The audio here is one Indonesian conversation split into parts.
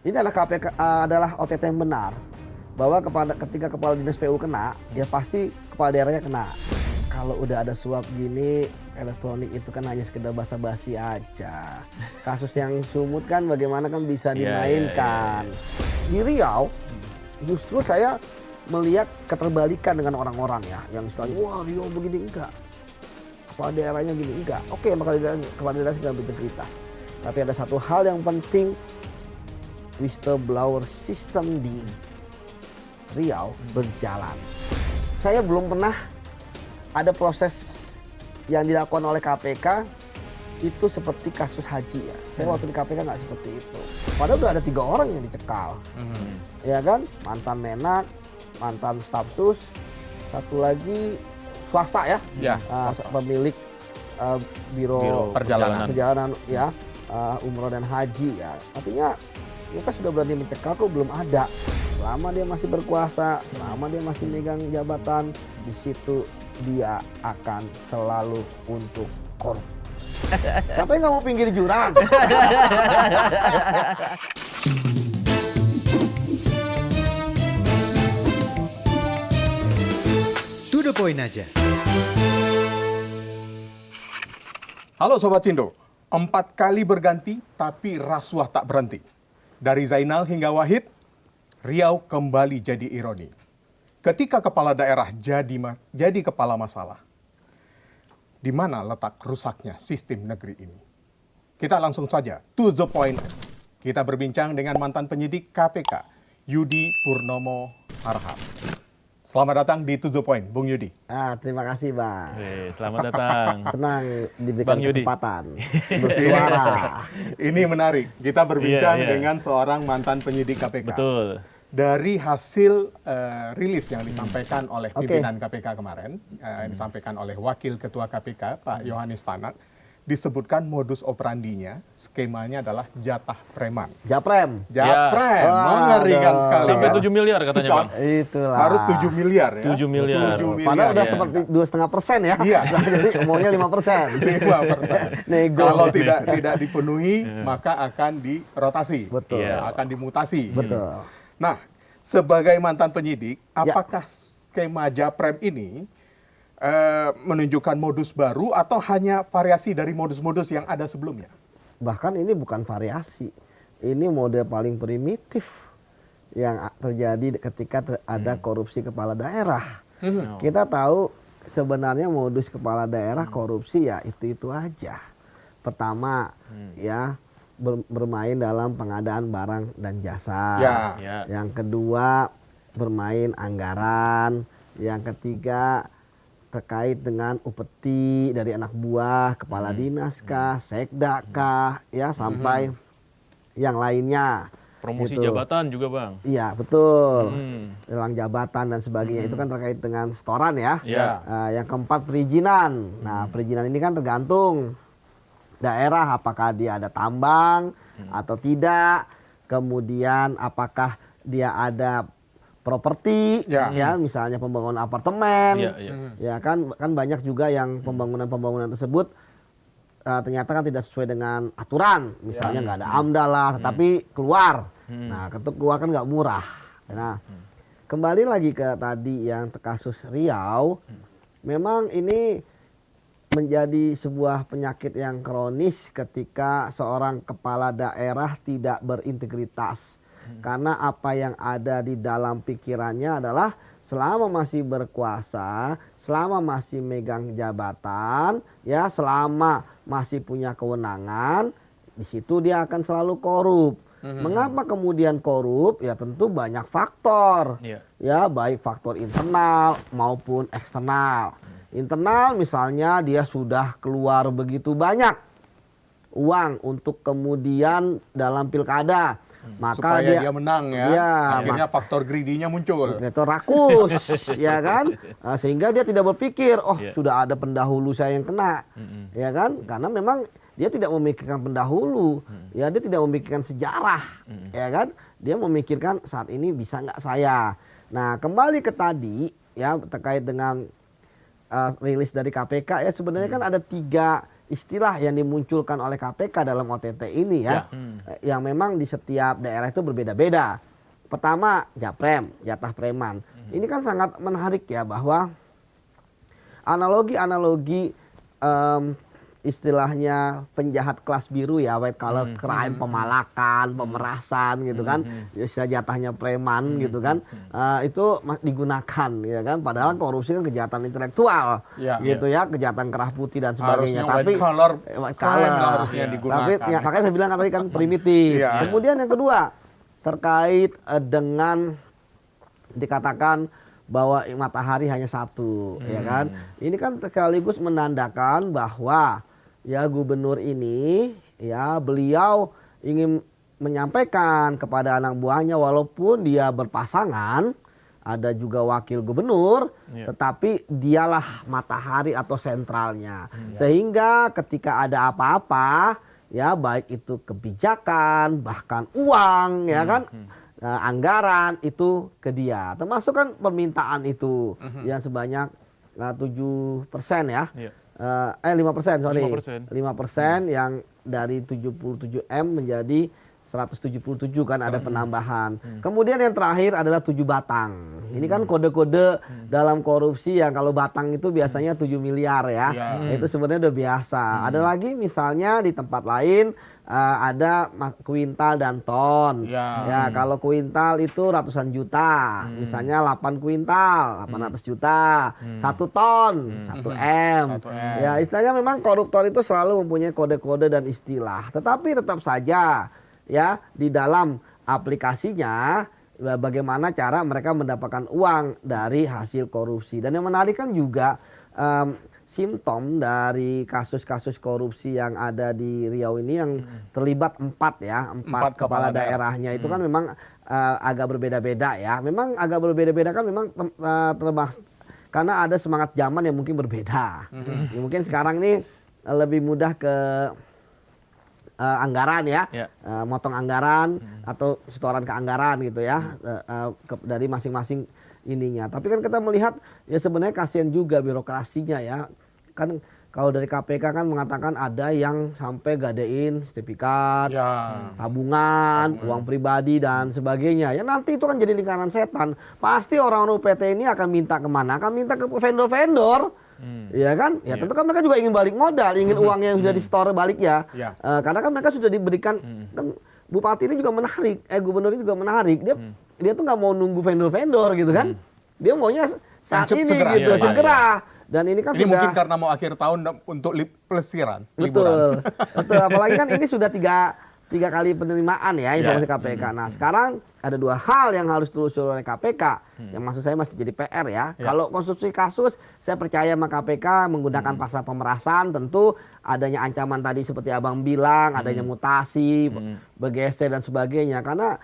Ini adalah KPK, adalah OTT yang benar bahwa ketika kepala dinas PU kena, ya pasti kepala daerahnya kena. Kalau udah ada suap gini, elektronik itu kan hanya sekedar basa-basi aja. Kasus yang sumut kan bagaimana kan bisa dimainkan. Di Riau, justru saya melihat keterbalikan dengan orang-orang ya, yang istilahnya wah Riau begini, enggak. Kepala daerahnya gini, enggak. Oke, kepala daerah segala berintegritas. Tapi ada satu hal yang penting, whistleblower system di Riau berjalan. Saya belum pernah ada proses yang dilakukan oleh KPK itu seperti kasus Haji ya. Saya waktu di KPK nggak seperti itu. Padahal udah ada 3 orang yang dicekal, ya kan? Mantan Menak, mantan staf sus, satu lagi swasta ya, pemilik biro perjalanan ya, umroh dan haji ya. Artinya mereka sudah berani mencekal kok belum ada. Selama dia masih berkuasa, selama dia masih megang jabatan, di situ dia akan selalu untuk korup. Katanya nggak mau pinggir jurang. To the point aja. Halo Sobat Cindo, 4 kali berganti tapi rasuah tak berhenti. Dari Zainal hingga Wahid, Riau kembali jadi ironi. Ketika kepala daerah jadi kepala masalah, di mana letak rusaknya sistem negeri ini? Kita langsung saja to the point. Kita berbincang dengan mantan penyidik KPK, Yudi Purnomo Harhab. Selamat datang di To The Point, Bung Yudi. Terima kasih, Bang. Selamat datang. Senang diberikan Bang Yudi. kesempatan bersuara. Ini menarik. Kita berbincang dengan seorang mantan penyidik KPK. Betul. Dari hasil rilis yang disampaikan oleh pimpinan KPK kemarin, disampaikan oleh Wakil Ketua KPK, Pak Yohanes Tanak, disebutkan modus operandinya, skemanya adalah jatah preman. Japrem. Japrem, mengerikan sekali. Sampai kan? 7 miliar katanya, Bang. Itulah. Harus 7 miliar ya. 7 miliar. 7 miliar. Padahal udah ya. seperti 2,5% ya. Iya. Jadi maunya 5%. 5%. Nego. Kalau tidak dipenuhi, maka akan dirotasi. Betul. Akan dimutasi. Betul. Nah, sebagai mantan penyidik, apakah skema Japrem ini menunjukkan modus baru atau hanya variasi dari modus-modus yang ada sebelumnya? Bahkan ini bukan variasi. Ini mode paling primitif yang terjadi ketika ada korupsi kepala daerah. Kita tahu sebenarnya modus kepala daerah korupsi ya itu aja. Pertama ya bermain dalam pengadaan barang dan jasa. Ya. Yang kedua bermain anggaran. Yang ketiga terkait dengan upeti dari anak buah, kepala dinas kah, sekda kah, ya sampai yang lainnya. Promosi gitu. jabatan juga, Bang. Iya betul, lelang jabatan dan sebagainya itu kan terkait dengan setoran ya. Iya. Yang keempat perizinan. Nah perizinan ini kan tergantung daerah apakah dia ada tambang atau tidak, kemudian apakah dia ada properti, ya misalnya pembangunan apartemen, ya kan banyak juga yang pembangunan tersebut ternyata kan tidak sesuai dengan aturan, misalnya nggak ada AMDAL lah, tetapi keluar, nah ketuk keluar kan nggak murah. Nah kembali lagi ke tadi yang kasus Riau, memang ini menjadi sebuah penyakit yang kronis ketika seorang kepala daerah tidak berintegritas. Karena apa yang ada di dalam pikirannya adalah selama masih berkuasa, selama masih megang jabatan, ya selama masih punya kewenangan, di situ dia akan selalu korup. Mengapa kemudian korup? Ya tentu banyak faktor. Ya baik faktor internal maupun eksternal. Internal misalnya dia sudah keluar begitu banyak uang untuk kemudian dalam pilkada. Maka supaya dia menang ya, akhirnya faktor greedy-nya muncul. Itu rakus, ya kan? Sehingga dia tidak berpikir, sudah ada pendahulu saya yang kena, ya kan? Karena memang dia tidak memikirkan pendahulu, ya dia tidak memikirkan sejarah, ya kan? Dia memikirkan saat ini bisa nggak saya. Nah kembali ke tadi, ya terkait dengan rilis dari KPK ya sebenarnya kan ada 3 istilah yang dimunculkan oleh KPK dalam OTT ini ya, yang memang di setiap daerah itu berbeda-beda. Pertama, japrem, jatah preman. Ini kan sangat menarik ya, bahwa analogi-analogi istilahnya penjahat kelas biru ya, white collar crime, pemalakan, pemerasan gitu kan, istilah jatahnya preman gitu kan, itu digunakan ya kan, padahal korupsi kan kejahatan intelektual gitu ya, kejahatan kerah putih dan sebagainya. Harusnya Tapi white collar harusnya digunakan. tapi ya, makanya saya bilang tadi kan primitif. Kemudian yang kedua terkait dengan dikatakan bahwa matahari hanya satu, ya kan? Ini kan sekaligus menandakan bahwa ya gubernur ini ya beliau ingin menyampaikan kepada anak buahnya, walaupun dia berpasangan, ada juga wakil gubernur, tetapi dialah matahari atau sentralnya. Sehingga ketika ada apa-apa, ya baik itu kebijakan, bahkan uang, ya kan, anggaran itu ke dia. Termasuk kan permintaan itu yang sebanyak 7% ya. 5%, sorry. 5% yang dari 77 M menjadi 177 kan, ada penambahan. Kemudian yang terakhir adalah 7 batang. Ini kan kode-kode dalam korupsi yang kalau batang itu biasanya 7 miliar ya. Itu sebenarnya udah biasa. Ada lagi misalnya di tempat lain ada kuintal dan ton. Ya, kalau kuintal itu ratusan juta. Misalnya 8 kuintal, 800 juta. 1 ton, 1 M. Ya, istilahnya memang koruptor itu selalu mempunyai kode-kode dan istilah. Tetapi tetap saja ya di dalam aplikasinya bagaimana cara mereka mendapatkan uang dari hasil korupsi. Dan yang menarik kan juga simptom dari kasus-kasus korupsi yang ada di Riau ini yang terlibat 4 kepala daerahnya itu kan memang agak berbeda-beda ya. Memang agak berbeda-beda kan memang karena ada semangat zaman yang mungkin berbeda. Ya, mungkin sekarang ini lebih mudah ke anggaran ya, motong anggaran atau setoran ke anggaran gitu ya, dari masing-masing ininya. Tapi kan kita melihat ya sebenarnya kasihan juga birokrasinya ya. Kan kalau dari KPK kan mengatakan ada yang sampai gadein sertifikat, tabungan, uang pribadi dan sebagainya. Ya nanti itu kan jadi lingkaran setan. Pasti orang-orang PT ini akan minta kemana? Akan minta ke vendor-vendor. Ya kan? Ya tentu kan mereka juga ingin balik modal, ingin uangnya yang sudah di-store balik ya. Karena kan mereka sudah diberikan, kan bupati ini juga menarik, gubernur ini juga menarik. Dia tuh nggak mau nunggu vendor-vendor gitu kan. Dia maunya saat ini gitu, segera. Dan ini kan ini sudah mungkin karena mau akhir tahun untuk pelesiran, liburan. Betul. Apalagi kan ini sudah tiga kali penerimaan ya informasi KPK. Nah sekarang ada 2 hal yang harus ditelusuri oleh KPK. Yang maksud saya masih jadi PR ya. Kalau konstruksi kasus, saya percaya sama KPK menggunakan pasal pemerasan, tentu adanya ancaman tadi seperti abang bilang, adanya mutasi, bergeser dan sebagainya. Karena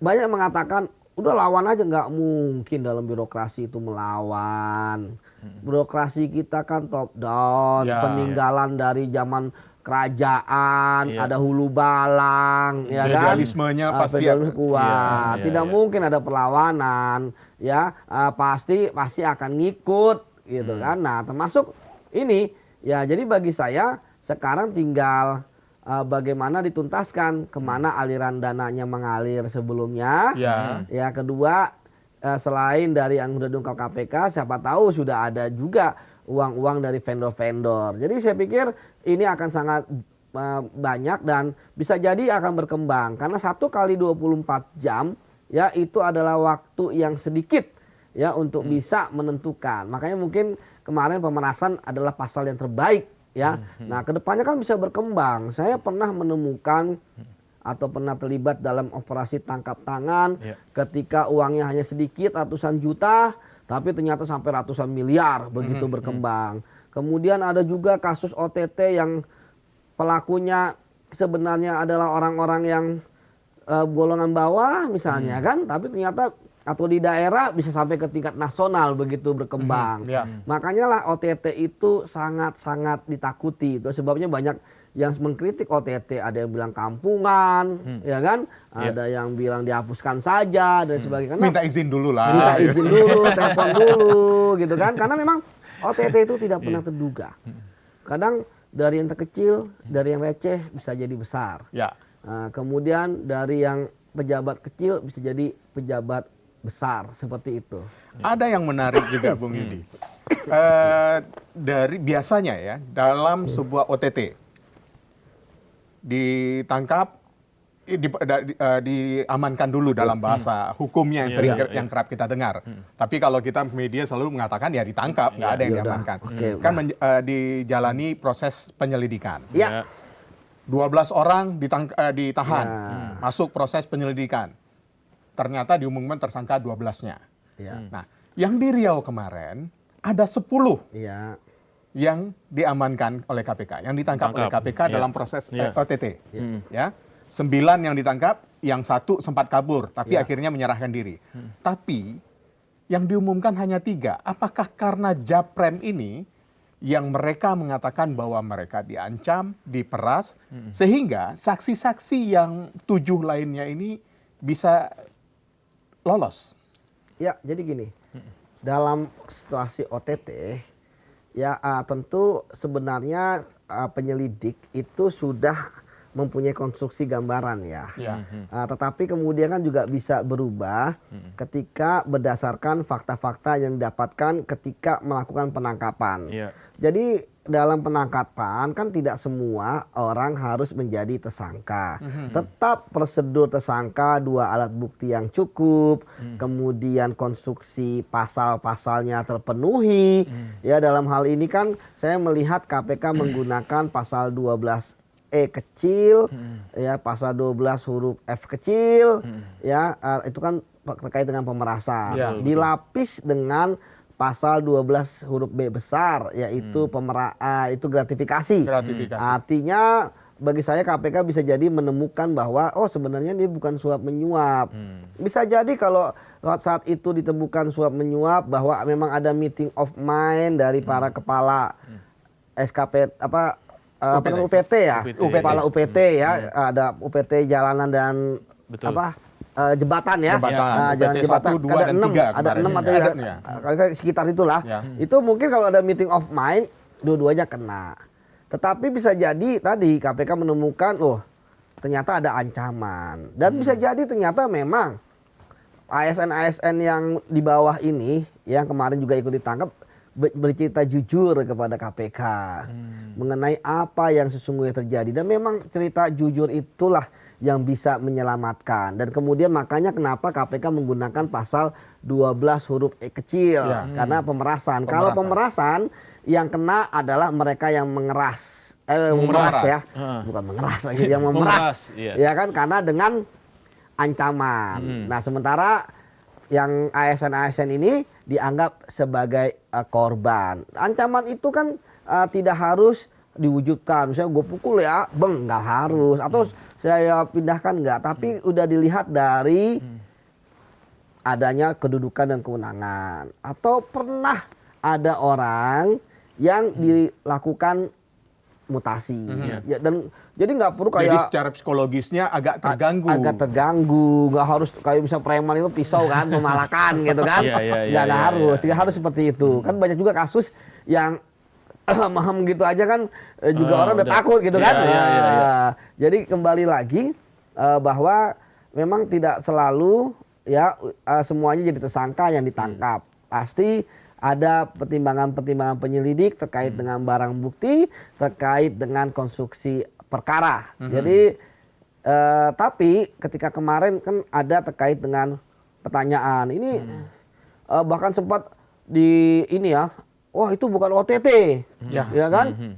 banyak yang mengatakan, udah lawan aja, nggak mungkin dalam birokrasi itu melawan. Birokrasi kita kan top down, peninggalan dari zaman kerajaan, ada hulu balang, ya kan? Feudalismenya pasti kuat. Tidak mungkin ada perlawanan, ya pasti akan ngikut, gitu kan? Nah, termasuk ini, ya jadi bagi saya sekarang tinggal bagaimana dituntaskan kemana aliran dananya mengalir sebelumnya. Ya kedua, selain dari yang sudah diungkap KPK, siapa tahu sudah ada juga uang-uang dari vendor-vendor. Jadi saya pikir ini akan sangat banyak dan bisa jadi akan berkembang. Karena 1 kali 24 jam ya itu adalah waktu yang sedikit ya untuk bisa menentukan. Makanya mungkin kemarin pemerasan adalah pasal yang terbaik ya. Nah kedepannya kan bisa berkembang. Saya pernah menemukan atau pernah terlibat dalam operasi tangkap tangan ketika uangnya hanya sedikit ratusan juta, tapi ternyata sampai ratusan miliar begitu berkembang. Kemudian ada juga kasus OTT yang pelakunya sebenarnya adalah orang-orang yang golongan bawah misalnya kan, tapi ternyata atau di daerah bisa sampai ke tingkat nasional begitu berkembang. Makanya lah OTT itu sangat-sangat ditakuti. Itu sebabnya banyak yang mengkritik OTT, ada yang bilang kampungan, ya kan? Ada yang bilang dihapuskan saja dan sebagainya. Minta izin dulu lah. Minta izin dulu, telepon dulu, gitu kan? Karena memang OTT itu tidak pernah terduga. Kadang dari yang terkecil, dari yang receh bisa jadi besar. Ya. Kemudian dari yang pejabat kecil bisa jadi pejabat besar, seperti itu. Ada yang menarik juga, Bung Yudi. Dari biasanya ya, dalam sebuah OTT ditangkap, diamankan dulu dalam bahasa hukumnya yang sering yang kerap kita dengar. Tapi kalau kita media selalu mengatakan ya ditangkap, nggak ada yang diamankan. Kan dijalani proses penyelidikan. Ya. 12 orang ditahan, masuk proses penyelidikan. Ternyata diumumkan tersangka 12-nya. Ya. Nah, yang di Riau kemarin ada 10 Ya. yang diamankan oleh KPK, yang ditangkap oleh KPK dalam proses OTT. Ya. 9 yang ditangkap, yang 1 sempat kabur, tapi akhirnya menyerahkan diri. Tapi yang diumumkan hanya 3. Apakah karena Japrem ini yang mereka mengatakan bahwa mereka diancam, diperas, sehingga saksi-saksi yang 7 lainnya ini bisa lolos? Ya, jadi gini. Dalam situasi OTT, ya tentu sebenarnya penyelidik itu sudah mempunyai konstruksi gambaran ya. Tetapi kemudian kan juga bisa berubah ketika berdasarkan fakta-fakta yang didapatkan ketika melakukan penangkapan. Jadi dalam penangkapan kan tidak semua orang harus menjadi tersangka. Tetap prosedur tersangka, 2 alat bukti yang cukup, kemudian konstruksi pasal-pasalnya terpenuhi. Ya, dalam hal ini kan saya melihat KPK menggunakan pasal 12E kecil, ya pasal 12 huruf F kecil, ya itu kan terkait dengan pemerasan. Dilapis dengan pasal 12 huruf B besar, yaitu itu gratifikasi. Artinya bagi saya KPK bisa jadi menemukan bahwa sebenarnya dia bukan suap menyuap. Bisa jadi kalau saat itu ditemukan suap menyuap bahwa memang ada meeting of mind dari para kepala SKP UPT ya, kepala UPT ya, ada UPT jalanan dan jembatan ya. Nah, jalan jembatan ada 6 atau sekitar itulah. Itu mungkin kalau ada meeting of mind dua-duanya kena. Tetapi bisa jadi tadi KPK menemukan ternyata ada ancaman dan bisa jadi ternyata memang ASN-ASN yang di bawah ini yang kemarin juga ikut ditangkap bercerita jujur kepada KPK mengenai apa yang sesungguhnya terjadi dan memang cerita jujur itulah yang bisa menyelamatkan dan kemudian makanya kenapa KPK menggunakan pasal 12 huruf E kecil karena pemerasan. Kalau pemerasan yang kena adalah mereka yang memeras ya, bukan mengeras lagi, yang memeras, ya kan, karena dengan ancaman. Nah, sementara yang ASN-ASN ini dianggap sebagai korban. Ancaman itu kan tidak harus diwujudkan. Misalnya gue pukul ya, nggak harus. Atau saya pindahkan nggak. Tapi udah dilihat dari adanya kedudukan dan kewenangan. Atau pernah ada orang yang dilakukan mutasi. Ya, dan jadi nggak perlu kayak. Jadi secara psikologisnya agak terganggu. Agak terganggu, nggak harus kayak bisa preman itu pisau kan, memalakan gitu kan. Nggak harus, tidak harus seperti itu. Kan banyak juga kasus yang maham gitu aja kan juga orang udah takut gitu kan. Jadi kembali lagi bahwa memang tidak selalu ya semuanya jadi tersangka yang ditangkap. Pasti ada pertimbangan-pertimbangan penyelidik terkait dengan barang bukti, terkait dengan konstruksi perkara. Jadi tapi ketika kemarin kan ada terkait dengan pertanyaan ini bahkan sempat di ini ya, wah itu bukan OTT, ya kan?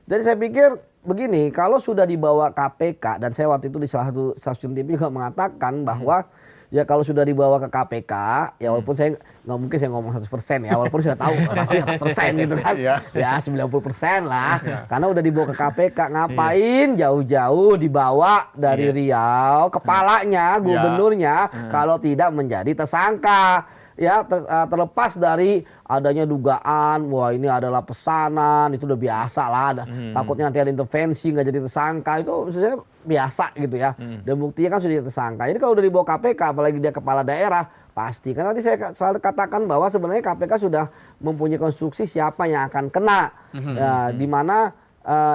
Jadi saya pikir begini, kalau sudah dibawa KPK dan saya waktu itu di salah satu stasiun TV juga mengatakan bahwa ya kalau sudah dibawa ke KPK, ya walaupun saya nggak mungkin saya ngomong 100% ya, walaupun sudah tahu pasti 100% gitu kan, ya 90% lah, karena udah dibawa ke KPK, ngapain jauh-jauh dibawa dari Riau, kepalanya, gubernurnya, kalau tidak menjadi tersangka. Ya terlepas dari adanya dugaan, wah ini adalah pesanan, itu udah biasa lah. Takutnya nanti ada intervensi nggak jadi tersangka, itu maksudnya biasa gitu ya. Dan buktinya kan sudah jadi tersangka. Jadi kalau udah dibawa KPK, apalagi dia kepala daerah, pasti. Kan nanti saya selalu katakan bahwa sebenarnya KPK sudah mempunyai konstruksi siapa yang akan kena. Di mana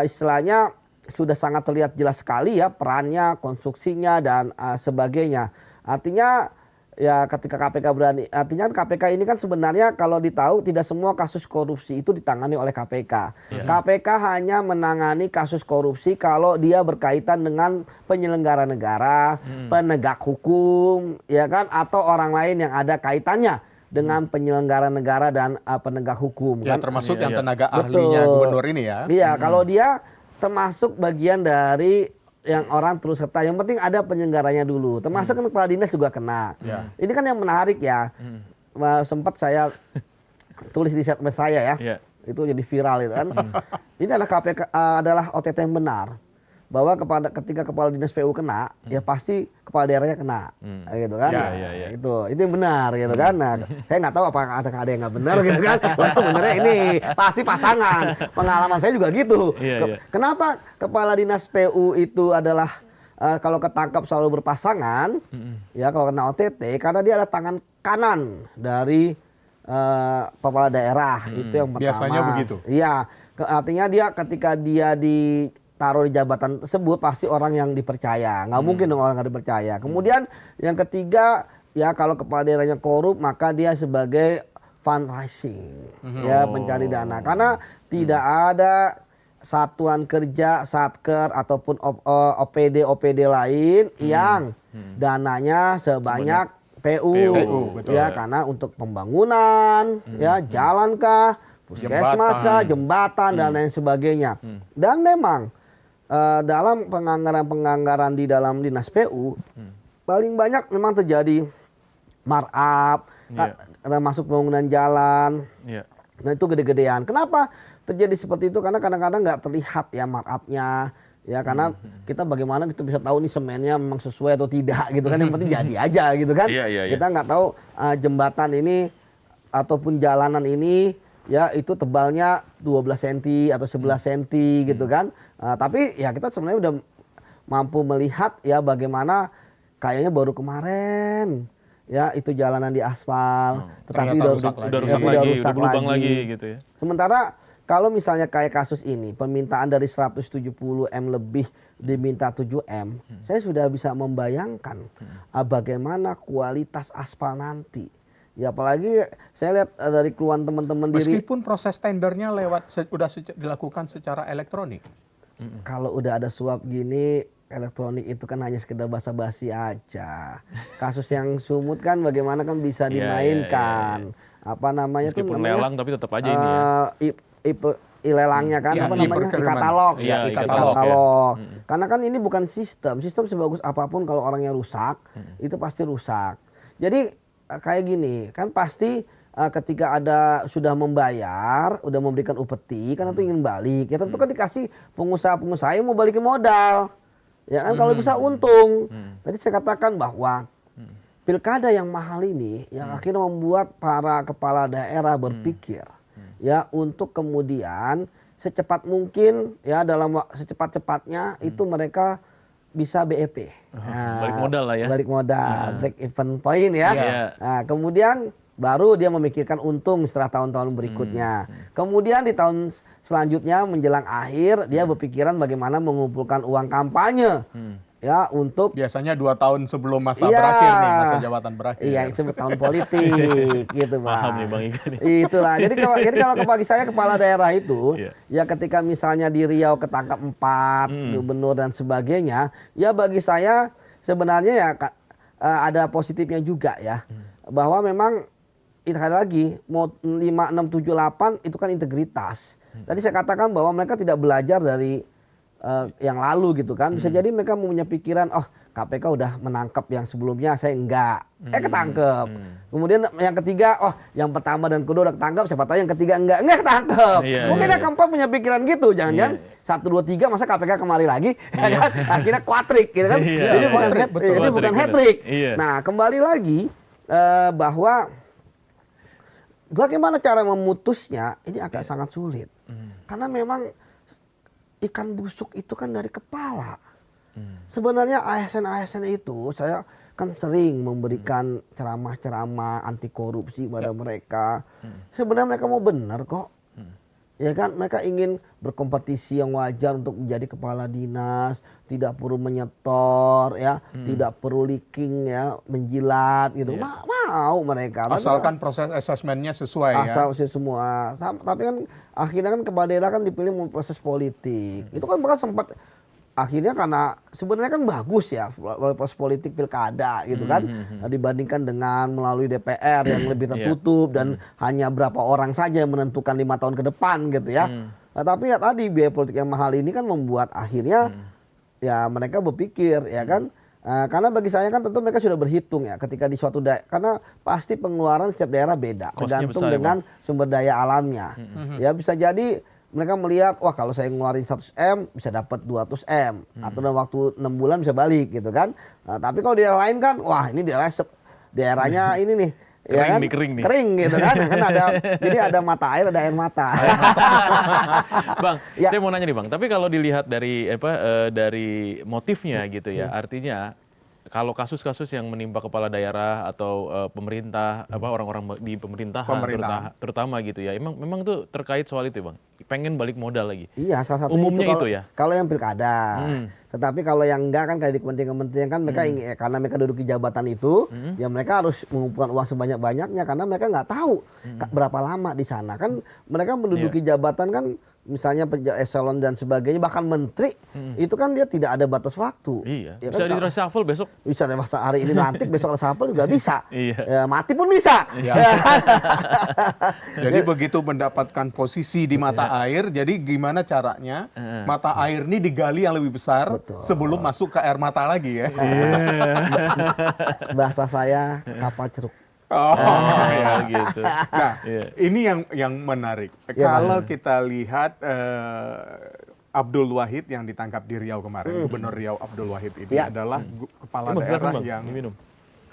istilahnya sudah sangat terlihat jelas sekali ya perannya, konstruksinya dan sebagainya. Artinya ya ketika KPK berani, artinya KPK ini kan sebenarnya kalau ditahu tidak semua kasus korupsi itu ditangani oleh KPK. KPK hanya menangani kasus korupsi kalau dia berkaitan dengan penyelenggara negara, penegak hukum, ya kan, atau orang lain yang ada kaitannya dengan penyelenggara negara dan penegak hukum. Ya, Kan? termasuk yang Iya. tenaga ahlinya gubernur ini ya. Iya, kalau dia termasuk bagian dari yang orang terus serta. Yang penting ada penyelenggaranya dulu. Termasuk kan kepala dinas juga kena. Ya. Ini kan yang menarik ya. Sempat saya tulis di set saya ya. Iya. Itu jadi viral itu kan. Ini adalah KPK adalah OTT yang benar. Bahwa ketika kepala dinas PU kena, ya pasti kepala daerahnya kena, gitu kan? Ya, ya. Itu yang benar, gitu kan? Nah, saya nggak tahu apakah ada yang nggak benar, gitu kan? Wah, benernya ini pasti pasangan. Pengalaman saya juga gitu. Iya, iya. Kenapa kepala dinas PU itu adalah kalau ketangkap selalu berpasangan, ya kalau kena OTT, karena dia ada tangan kanan dari kepala daerah, itu yang pertama. Biasanya begitu. Iya, artinya dia ketika dia ditaruh di jabatan tersebut pasti orang yang dipercaya, nggak mungkin dong orang nggak dipercaya. Kemudian yang ketiga ya kalau kepala daerahnya korup maka dia sebagai fundraising, ya pencari dana, karena tidak ada satuan kerja, satker ataupun OPD lain yang dananya sebanyak PU, betul. ya karena untuk pembangunan, ya jalan kah, puskesmas kah, jembatan dan lain sebagainya. Dan memang dalam penganggaran di dalam dinas PU paling banyak memang terjadi markup, termasuk pembangunan jalan. Iya. Nah itu gede-gedean. Kenapa terjadi seperti itu? Karena kadang-kadang nggak terlihat ya markupnya. Ya karena kita bagaimana kita bisa tahu nih semennya memang sesuai atau tidak gitu kan. Yang penting jadi aja gitu kan. Iya. Kita nggak tahu jembatan ini ataupun jalanan ini ya itu tebalnya 12 cm atau 11 cm gitu kan. Tapi ya kita sebenarnya udah mampu melihat ya bagaimana kayaknya baru kemarin ya itu jalanan di aspal, tetapi udah rusak lagi, udah berlubang lagi gitu ya. Sementara kalau misalnya kayak kasus ini, permintaan dari 170M lebih diminta 7M, saya sudah bisa membayangkan bagaimana kualitas aspal nanti. Ya apalagi saya lihat dari keluhan teman-teman Meskipun proses tendernya sudah dilakukan secara elektronik. Kalau udah ada suap gini, elektronik itu kan hanya sekedar basa-basi aja. Kasus yang sumut kan bagaimana kan bisa dimainkan. Apa namanya tuh Meskipun namanya? lelang tapi tetap aja ini ya. Ilelangnya kan Ya, apa namanya? E-katalog. Iya, E-katalog. Karena kan ini bukan sistem. Sistem sebagus apapun kalau orangnya rusak, itu pasti rusak. Jadi kayak gini, kan pasti ketika ada sudah membayar, udah memberikan upeti, kan itu ingin balik. Ya tentu kan dikasih pengusaha-pengusaha yang mau balikin modal. Ya kan kalau bisa untung. Tadi saya katakan bahwa pilkada yang mahal ini yang akhirnya membuat para kepala daerah berpikir ya untuk kemudian secepat mungkin ya dalam secepat-cepatnya itu mereka bisa BEP. Balik modal lah ya. Balik modal, break even point ya. Iya. Nah, kemudian baru dia memikirkan untung setelah tahun-tahun berikutnya. Kemudian di tahun selanjutnya menjelang akhir dia berpikiran bagaimana mengumpulkan uang kampanye ya untuk Biasanya 2 tahun sebelum masa berakhir nih, masa jabatan berakhir. Iya, disebut tahun politik gitu, Bang. Paham nih Bang Ika nih. Itulah. Jadi kalau bagi saya kepala daerah itu Iya. ya ketika misalnya di Riau ketangkap 4 gubernur dan sebagainya, ya bagi saya sebenarnya ya ada positifnya juga ya. Bahwa memang sekali lagi mau 5, 6, 7, 8 itu kan integritas. Tadi saya katakan bahwa mereka tidak belajar dari yang lalu gitu kan. Bisa jadi mereka punya pikiran, oh KPK udah menangkap yang sebelumnya, saya enggak. Ketangkep. Kemudian yang ketiga, oh yang pertama dan kedua udah ketangkep, siapa tahu yang ketiga enggak ketangkep. Iya, Mungkin iya. yang keempat punya pikiran gitu. Jangan-jangan 1, 2, 3 masa KPK kemari lagi. Ya kan? Akhirnya kuatrik gitu kan. Iya, Jadi bukan hat-trick, betul. ini bukan Hat-trick, hat-trick. iya. Nah, kembali lagi bahwa bagaimana cara memutusnya ini agak sangat sulit. Karena memang ikan busuk itu kan dari kepala. Sebenarnya ASN-ASN itu saya kan sering memberikan ceramah-ceramah anti korupsi pada mereka. Sebenarnya mereka mau benar kok. Ya kan, mereka ingin berkompetisi yang wajar untuk menjadi kepala dinas, tidak perlu menyetor ya, tidak perlu leaking ya, menjilat gitu. Mau mereka. Asalkan proses asesmennya sesuai ya. Asal semua. Tapi kan akhirnya kan kepala daerah kan dipilih melalui proses politik. Itu kan bahkan sempat akhirnya karena sebenarnya kan bagus ya melalui proses politik pilkada gitu kan, dibandingkan dengan melalui DPR yang lebih tertutup dan hanya berapa orang saja yang menentukan 5 tahun ke depan gitu ya. Nah, tapi ya tadi biaya politik yang mahal ini kan membuat akhirnya ya mereka berpikir ya kan, karena bagi saya kan tentu mereka sudah berhitung ya ketika di suatu daerah, karena pasti pengeluaran setiap daerah beda tergantung dengan sumber daya alamnya. Ya bisa jadi mereka melihat, wah kalau saya ngeluarin 100 M bisa dapat 200 M. Atau dalam waktu 6 bulan bisa balik gitu kan. Nah, tapi kalau di daerah lain kan, wah ini daerahnya ini nih. Kering ya kan? nih, kering nih. Kering gitu kan. Jadi ada mata air, ada air mata. Bang, saya mau nanya nih Bang. Tapi kalau dilihat dari dari motifnya gitu ya, artinya kalau kasus-kasus yang menimpa kepala daerah atau pemerintah, orang-orang di pemerintahan. Terutama gitu ya, memang tuh terkait soal itu Bang. Pengen balik modal lagi. Iya, salah satunya umumnya itu ya. Kalau yang pilkada. Tetapi kalau yang enggak kan kayak di kementerian-kementerian kan mereka ingin, karena mereka duduk di jabatan itu, ya mereka harus mengumpulkan uang sebanyak-banyaknya karena mereka nggak tahu berapa lama di sana. Kan mereka menduduki jabatan kan, misalnya eselon dan sebagainya, bahkan menteri, itu kan dia tidak ada batas waktu. Iya. Ya Bisa kan, di reshuffle besok. Bisa hari ini nanti, besok reshuffle juga bisa. Iya. Ya, mati pun bisa. Jadi begitu mendapatkan posisi di mata air, jadi gimana caranya mata air ini digali yang lebih besar sebelum masuk ke air mata lagi ya. Bahasa saya kapal ceruk. Ya gitu. Nah, ini yang menarik. Kalau kita lihat Abdul Wahid yang ditangkap di Riau kemarin, Gubernur Riau Abdul Wahid ini adalah kepala daerah yang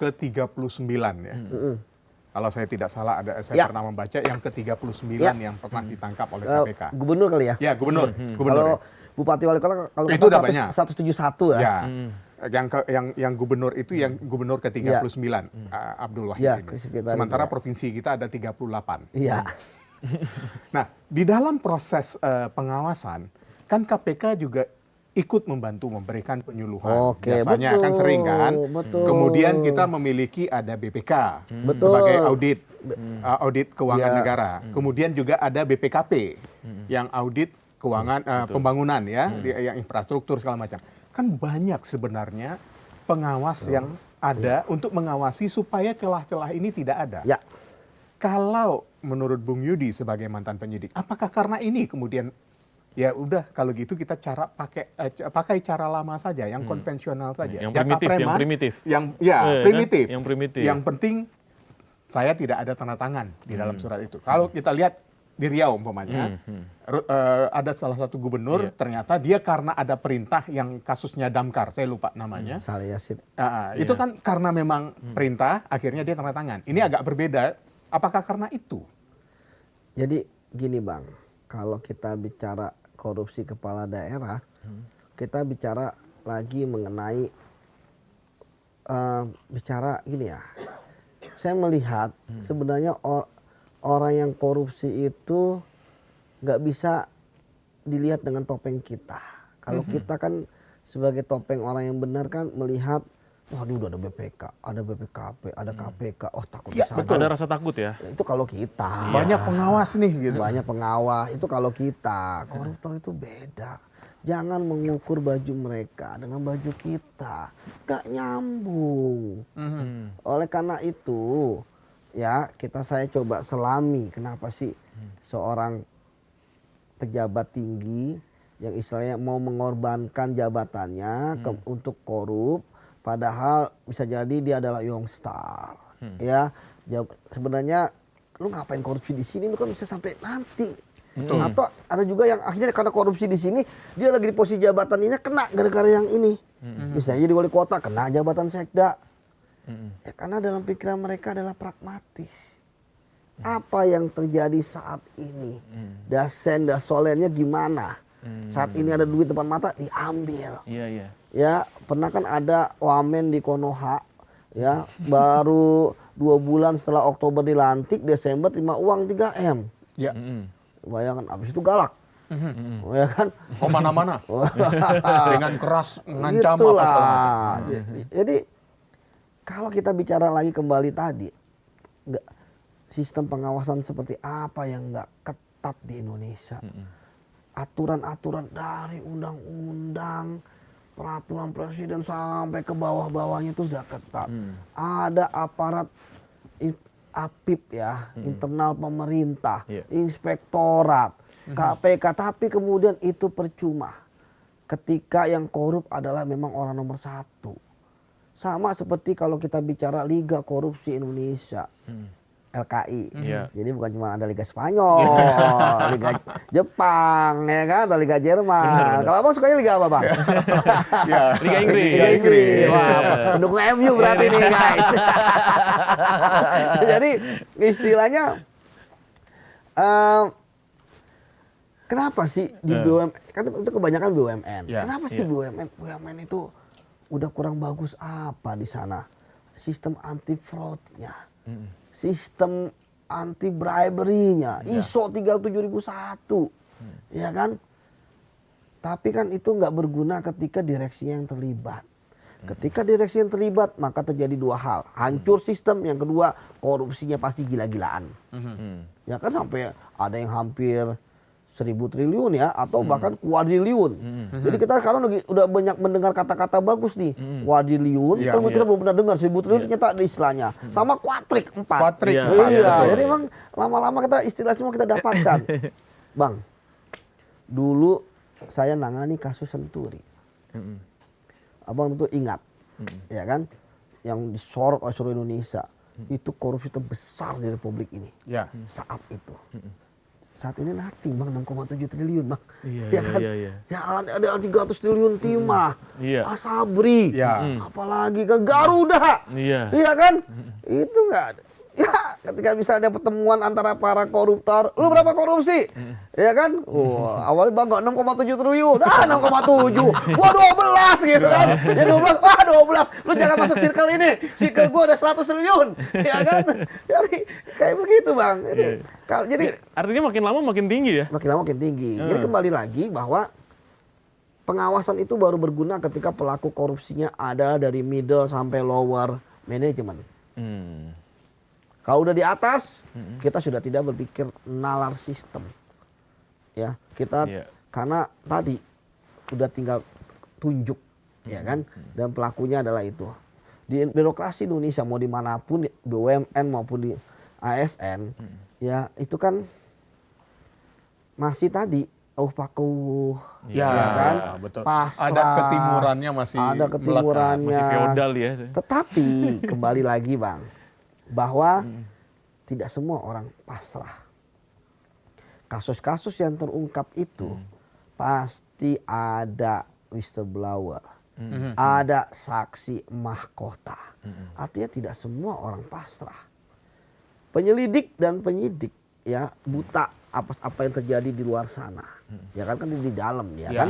ke-39 ya. Kalau saya tidak salah, saya pernah membaca yang ke-39 yang pernah ditangkap oleh KPK. Gubernur kali ya? Ya, gubernur. Kalau Bupati Wali Kota kalau itu udah banyak. 171 ya. Yang gubernur itu yang gubernur ke-39 Abdul Wahid ini. Sementara provinsi kita ada 38. Iya. Nah, di dalam proses pengawasan kan KPK juga ikut membantu memberikan penyuluhan. Biasanya kan sering kan. Kemudian kita memiliki ada BPK sebagai audit keuangan negara. Kemudian juga ada BPKP yang audit keuangan pembangunan ya, yang infrastruktur segala macam. Kan banyak sebenarnya pengawas yang ada untuk mengawasi supaya celah-celah ini tidak ada. Ya. Kalau menurut Bung Yudi sebagai mantan penyidik, apakah karena ini kemudian ya udah kalau gitu kita pakai cara lama saja, yang konvensional saja, yang primitif, primitif. Yang primitif. Yang penting saya tidak ada tanda tangan di dalam surat itu. Kalau kita lihat di Riau umpamanya, ada salah satu gubernur ternyata dia karena ada perintah yang kasusnya Damkar, saya lupa namanya. Saleh Yasin. Itu kan karena memang perintah, akhirnya dia tanda tangan. Ini agak berbeda. Apakah karena itu? Jadi gini Bang, kalau kita bicara korupsi kepala daerah, kita bicara lagi mengenai bicara gini ya. Saya melihat sebenarnya orang yang korupsi itu nggak bisa dilihat dengan topeng kita. Kalau kita kan sebagai topeng orang yang benar kan melihat, waduh udah ada BPK, ada BPKP, ada KPK, oh takut bisa. Ada rasa takut ya. Itu kalau kita. Banyak pengawas nih gitu. Banyak pengawas, itu kalau kita. Koruptor itu beda. Jangan mengukur baju mereka dengan baju kita. Gak nyambung. Oleh karena itu, ya saya coba selami kenapa sih seorang pejabat tinggi yang istilahnya mau mengorbankan jabatannya untuk korup, padahal bisa jadi dia adalah young star. Ya, sebenarnya lu ngapain korupsi di sini, lu kan bisa sampai nanti. Atau ada juga yang akhirnya karena korupsi di sini dia lagi di posisi jabatan ini kena gara-gara yang ini. Misalnya jadi wali kota kena jabatan sekda. Ya karena dalam pikiran mereka adalah pragmatis. Apa yang terjadi saat ini? Dasolennya gimana? Saat ini ada duit depan mata diambil. Iya. Ya, pernah kan ada wamen di Konoha, ya, baru 2 bulan setelah Oktober dilantik, Desember terima uang 3 M. Ya. Bayangkan abis itu galak. Ya kan? Kemana-mana. Dengan keras, ngancam apa segala Itulah. macam. Jadi kalau kita bicara lagi kembali tadi, sistem pengawasan seperti apa yang nggak ketat di Indonesia? Aturan-aturan dari undang-undang, peraturan presiden sampai ke bawah-bawahnya itu sudah ketat. Ada aparat APIP ya, internal pemerintah, inspektorat, KPK, tapi kemudian itu percuma. Ketika yang korup adalah memang orang nomor satu. Sama seperti kalau kita bicara Liga Korupsi Indonesia, LKI. Jadi bukan cuma ada Liga Spanyol, Liga Jepang, ya kan, atau Liga Jerman. Kalau abang sukanya Liga apa, Bang? Liga Inggris. Liga Inggris. Wah, pendukung MU berarti nih, guys. Jadi istilahnya, kenapa sih di BUMN, kan itu kebanyakan BUMN. Kenapa sih BUMN itu udah kurang bagus apa di sana? Sistem anti fraud-nya, sistem anti bribery-nya, ISO 37001, ya kan? Tapi kan itu nggak berguna ketika direksinya yang terlibat. Ketika direksi yang terlibat, maka terjadi dua hal. Hancur sistem, yang kedua korupsinya pasti gila-gilaan. Ya kan sampai ada yang hampir 1.000 triliun ya, atau bahkan kuadriliun. Jadi kita sekarang udah banyak mendengar kata-kata bagus nih. Kuadriliun, kan kita belum pernah dengar. 1.000 triliun ternyata ada istilahnya. Sama kuatrik 4. Kuatrik 4. Iya, jadi emang lama-lama kita istilah semua kita dapatkan. Bang, dulu saya nangani kasus Senturi. Abang tentu ingat, ya kan? Yang disorot oleh seluruh Indonesia. Itu korupsi terbesar di Republik ini. Saat itu. Saat ini nothing, Bang, 6,7 triliun, Bang. Ya kan? Ya ada 300 triliun timah. Asabri. Apalagi kan Garuda. Iya kan? Itu enggak ada. Ya, ketika misalnya pertemuan antara para koruptor, lu berapa korupsi? Ya kan? Awalnya bangga 6,7 triliun. 6,7. Gua 12 gitu kan. Ya 12, 12. Lu jangan masuk circle ini. Circle gua ada 100 triliun. Ya kan? Jadi kayak begitu, Bang. Jadi artinya makin lama makin tinggi ya? Makin lama makin tinggi. Jadi kembali lagi bahwa pengawasan itu baru berguna ketika pelaku korupsinya ada dari middle sampai lower management. Kalau udah di atas, kita sudah tidak berpikir nalar sistem. Ya, kita karena tadi udah tinggal tunjuk, ya kan? Dan pelakunya adalah itu. Di birokrasi Indonesia mau dimanapun, BUMN maupun di ASN, ya itu kan masih tadi pakuh, ya kan? Betul. Pasrah, Adat ketimurannya masih masih feodal ya. Tetapi kembali lagi, Bang, bahwa tidak semua orang pasrah. Kasus-kasus yang terungkap itu pasti ada whistleblower, ada saksi mahkota. Artinya tidak semua orang pasrah. Penyelidik dan penyidik ya buta apa yang terjadi di luar sana. Ya kan di dalam ya kan.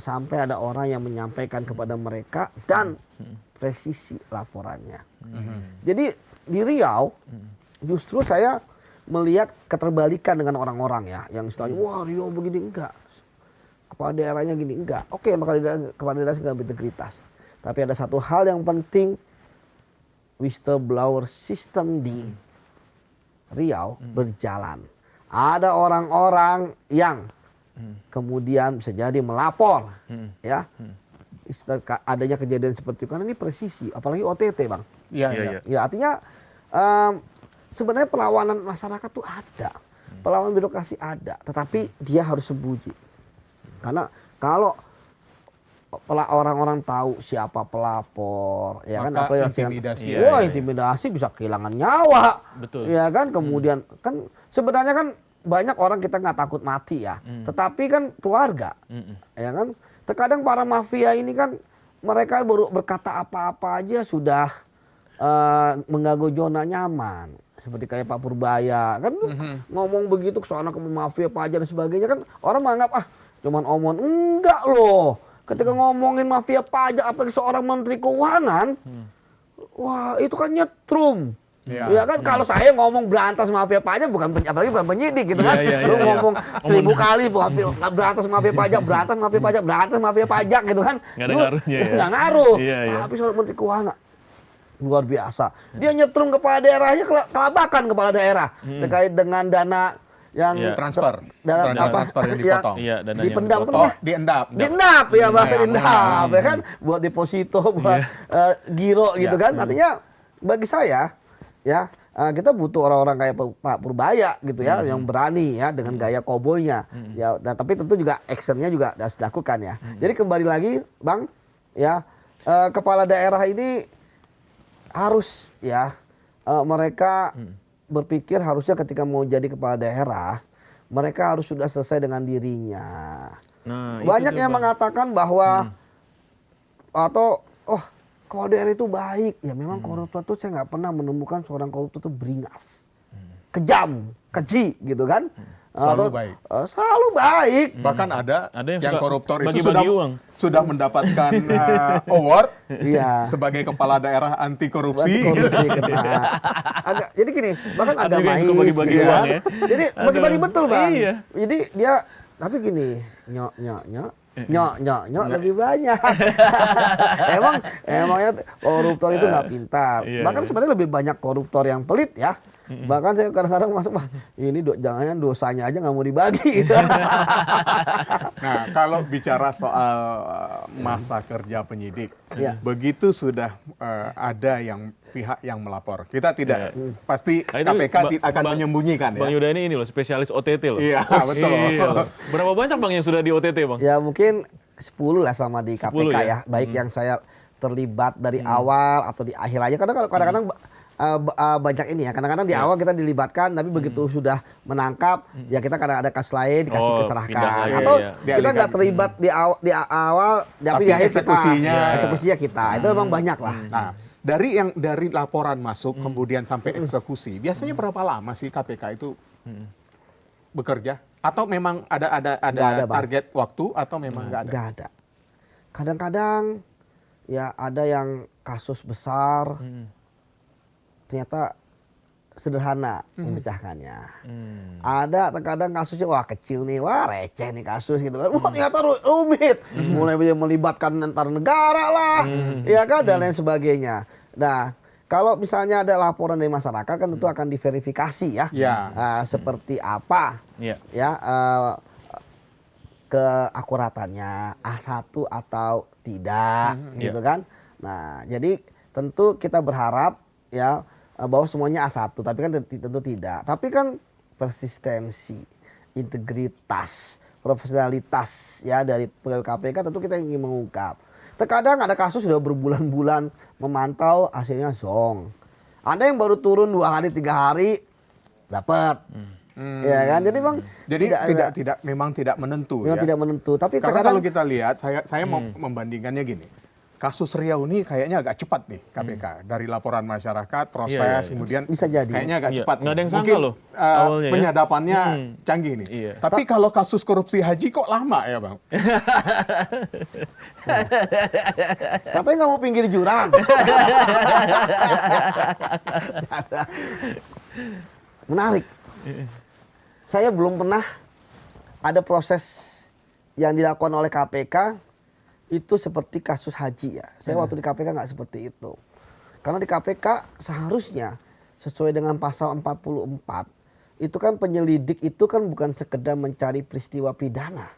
Sampai ada orang yang menyampaikan kepada mereka dan presisi laporannya. Jadi di Riau justru saya melihat keterbalikan dengan orang-orang ya yang istilahnya wah Riau begini, enggak. Kepala daerahnya gini, enggak. Oke, kepala daerah segala integritas. Tapi ada satu hal yang penting, whistleblower system di Riau berjalan. Ada orang-orang yang kemudian bisa jadi melapor, ya, adanya kejadian seperti itu. Karena ini presisi, apalagi OTT, Bang. Ya, artinya sebenarnya perlawanan masyarakat tuh ada, perlawanan birokrasi ada, tetapi dia harus sembunyi. Karena kalau orang-orang tahu siapa pelapor, ya kan, apa intimidasi. Intimidasi bisa kehilangan nyawa. Betul. Ya kan, kemudian kan sebenarnya kan banyak orang kita nggak takut mati ya, tetapi kan keluarga, ya kan. Terkadang para mafia ini kan mereka baru berkata apa-apa aja sudah mengganggu zona nyaman. Seperti kayak Pak Purbaya kan ngomong begitu ke soal mafia pajak dan sebagainya kan orang menganggap cuman omong, enggak loh. Ketika ngomongin mafia pajak apalagi seorang menteri keuangan, wah itu kan nyetrum. Iya. Ya kan kalau saya ngomong berantas mafia pajak apalagi bukan penyidik gitu kan. Iya, iya, Lu iya. ngomong 1000 kali berantas mafia pajak, berantas mafia pajak gitu kan. Nggak ada Lu ngaruhnya ya. nggak ngaruh. Iya, iya. Tapi seorang Menteri Keuangan luar biasa. Dia nyetrum kepala daerahnya kelabakan kepala daerah terkait dengan dana yang Iya. transfer dana transfer yang dipotong. Iya, dananya yang dipendam dipotong. Oh, diendap. diendap ya bahasa Iya. diendap ya kan buat deposito buat giro gitu Iya. kan artinya bagi saya ya kita butuh orang-orang kayak Pak Purbaya gitu ya yang berani ya dengan gaya koboynya ya dan tapi tentu juga actionnya juga harus dilakukan ya jadi kembali lagi Bang ya kepala daerah ini harus ya mereka berpikir harusnya ketika mau jadi kepala daerah mereka harus sudah selesai dengan dirinya. Nah, itu Banyak tuh, yang Bang. mengatakan bahwa atau kepala daerah itu baik. Ya memang koruptor itu saya nggak pernah menemukan seorang koruptor itu beringas, kejam, keji gitu kan. Selalu Atau, baik. Selalu baik. Bahkan ada Yang yang suka koruptor itu bagi-bagi uang. sudah mendapatkan award Iya. sebagai kepala daerah anti korupsi. Korupsi kena. Jadi gini, bahkan Ada juga yang agamais suka bagi-bagi gitu uang kan. ya. Jadi bagi-bagi Aduh. betul Bang. Iya. Jadi dia tapi gini, nyok lebih banyak. Emangnya koruptor itu nggak pintar. Iya, Bahkan iya. sebenarnya lebih banyak koruptor yang pelit ya. Bahkan saya kadang-kadang masuk, wah ini jangan dosanya aja nggak mau dibagi. Gitu. Nah, kalau bicara soal masa kerja penyidik, Ya. begitu sudah ada yang pihak yang melapor, kita tidak pasti Nah, itu KPK akan menyembunyikan Bang ya. Yuda ini loh spesialis OTT loh. Iya, betul. Iya. Berapa banyak Bang yang sudah di OTT Bang? Ya mungkin 10 lah selama di 10 KPK ya? ya. Baik yang saya terlibat dari awal atau di akhir aja. Kadang-kadang banyak ini ya. Kadang-kadang di awal kita dilibatkan, tapi begitu sudah menangkap, ya kita kadang ada kasus lain dikasih Oh, keserahkan. pindah lagi, Atau iya. kita Dialihkan. nggak terlibat di awal, tapi Tapi di akhir eksekusinya. kita eksekusinya kita. Itu memang banyak lah. Nah, dari laporan masuk kemudian sampai eksekusi, biasanya berapa lama sih KPK itu bekerja? Atau memang ada Nggak ada, Bang. target waktu atau memang nggak ada? Nggak ada. Kadang-kadang ya ada yang kasus besar, ternyata sederhana memecahkannya. Ada terkadang kasusnya wah kecil nih, wah receh nih kasus gitu kan. Wah ternyata rumit. Mulai melibatkan antar negara lah. Ya kan dan lain sebagainya. Nah, kalau misalnya ada laporan dari masyarakat kan tentu akan diverifikasi ya. Ya. Seperti apa Iya. ya keakuratannya A1 atau tidak gitu kan. Nah, jadi tentu kita berharap ya bahwa semuanya A1, tapi kan tentu tidak. Tapi kan persistensi, integritas, profesionalitas ya dari pegawai KPK tentu kita ingin mengungkap. Terkadang ada kasus sudah berbulan-bulan memantau hasilnya zong. Ada yang baru turun 2 hari 3 hari dapat. Ya kan? Jadi Bang Jadi ada- memang tidak menentu memang ya. tidak menentu. Tapi Karena terkadang kalau kita lihat, saya mau membandingkannya gini. Kasus Riau ini kayaknya agak cepat nih KPK. Dari laporan masyarakat, proses, Iya, iya. kemudian Bisa jadi. kayaknya agak Iya, cepat. nggak ada yang Mungkin, sangka loh awalnya ya. penyadapannya canggih nih. Iya. Tapi kalau kasus korupsi haji kok lama ya Bang? katanya nggak mau pinggir jurang. Menarik. Saya belum pernah ada proses yang dilakukan oleh KPK itu seperti kasus haji ya. Saya waktu di KPK nggak seperti itu. Karena di KPK seharusnya sesuai dengan pasal 44 itu kan penyelidik itu kan bukan sekedar mencari peristiwa pidana.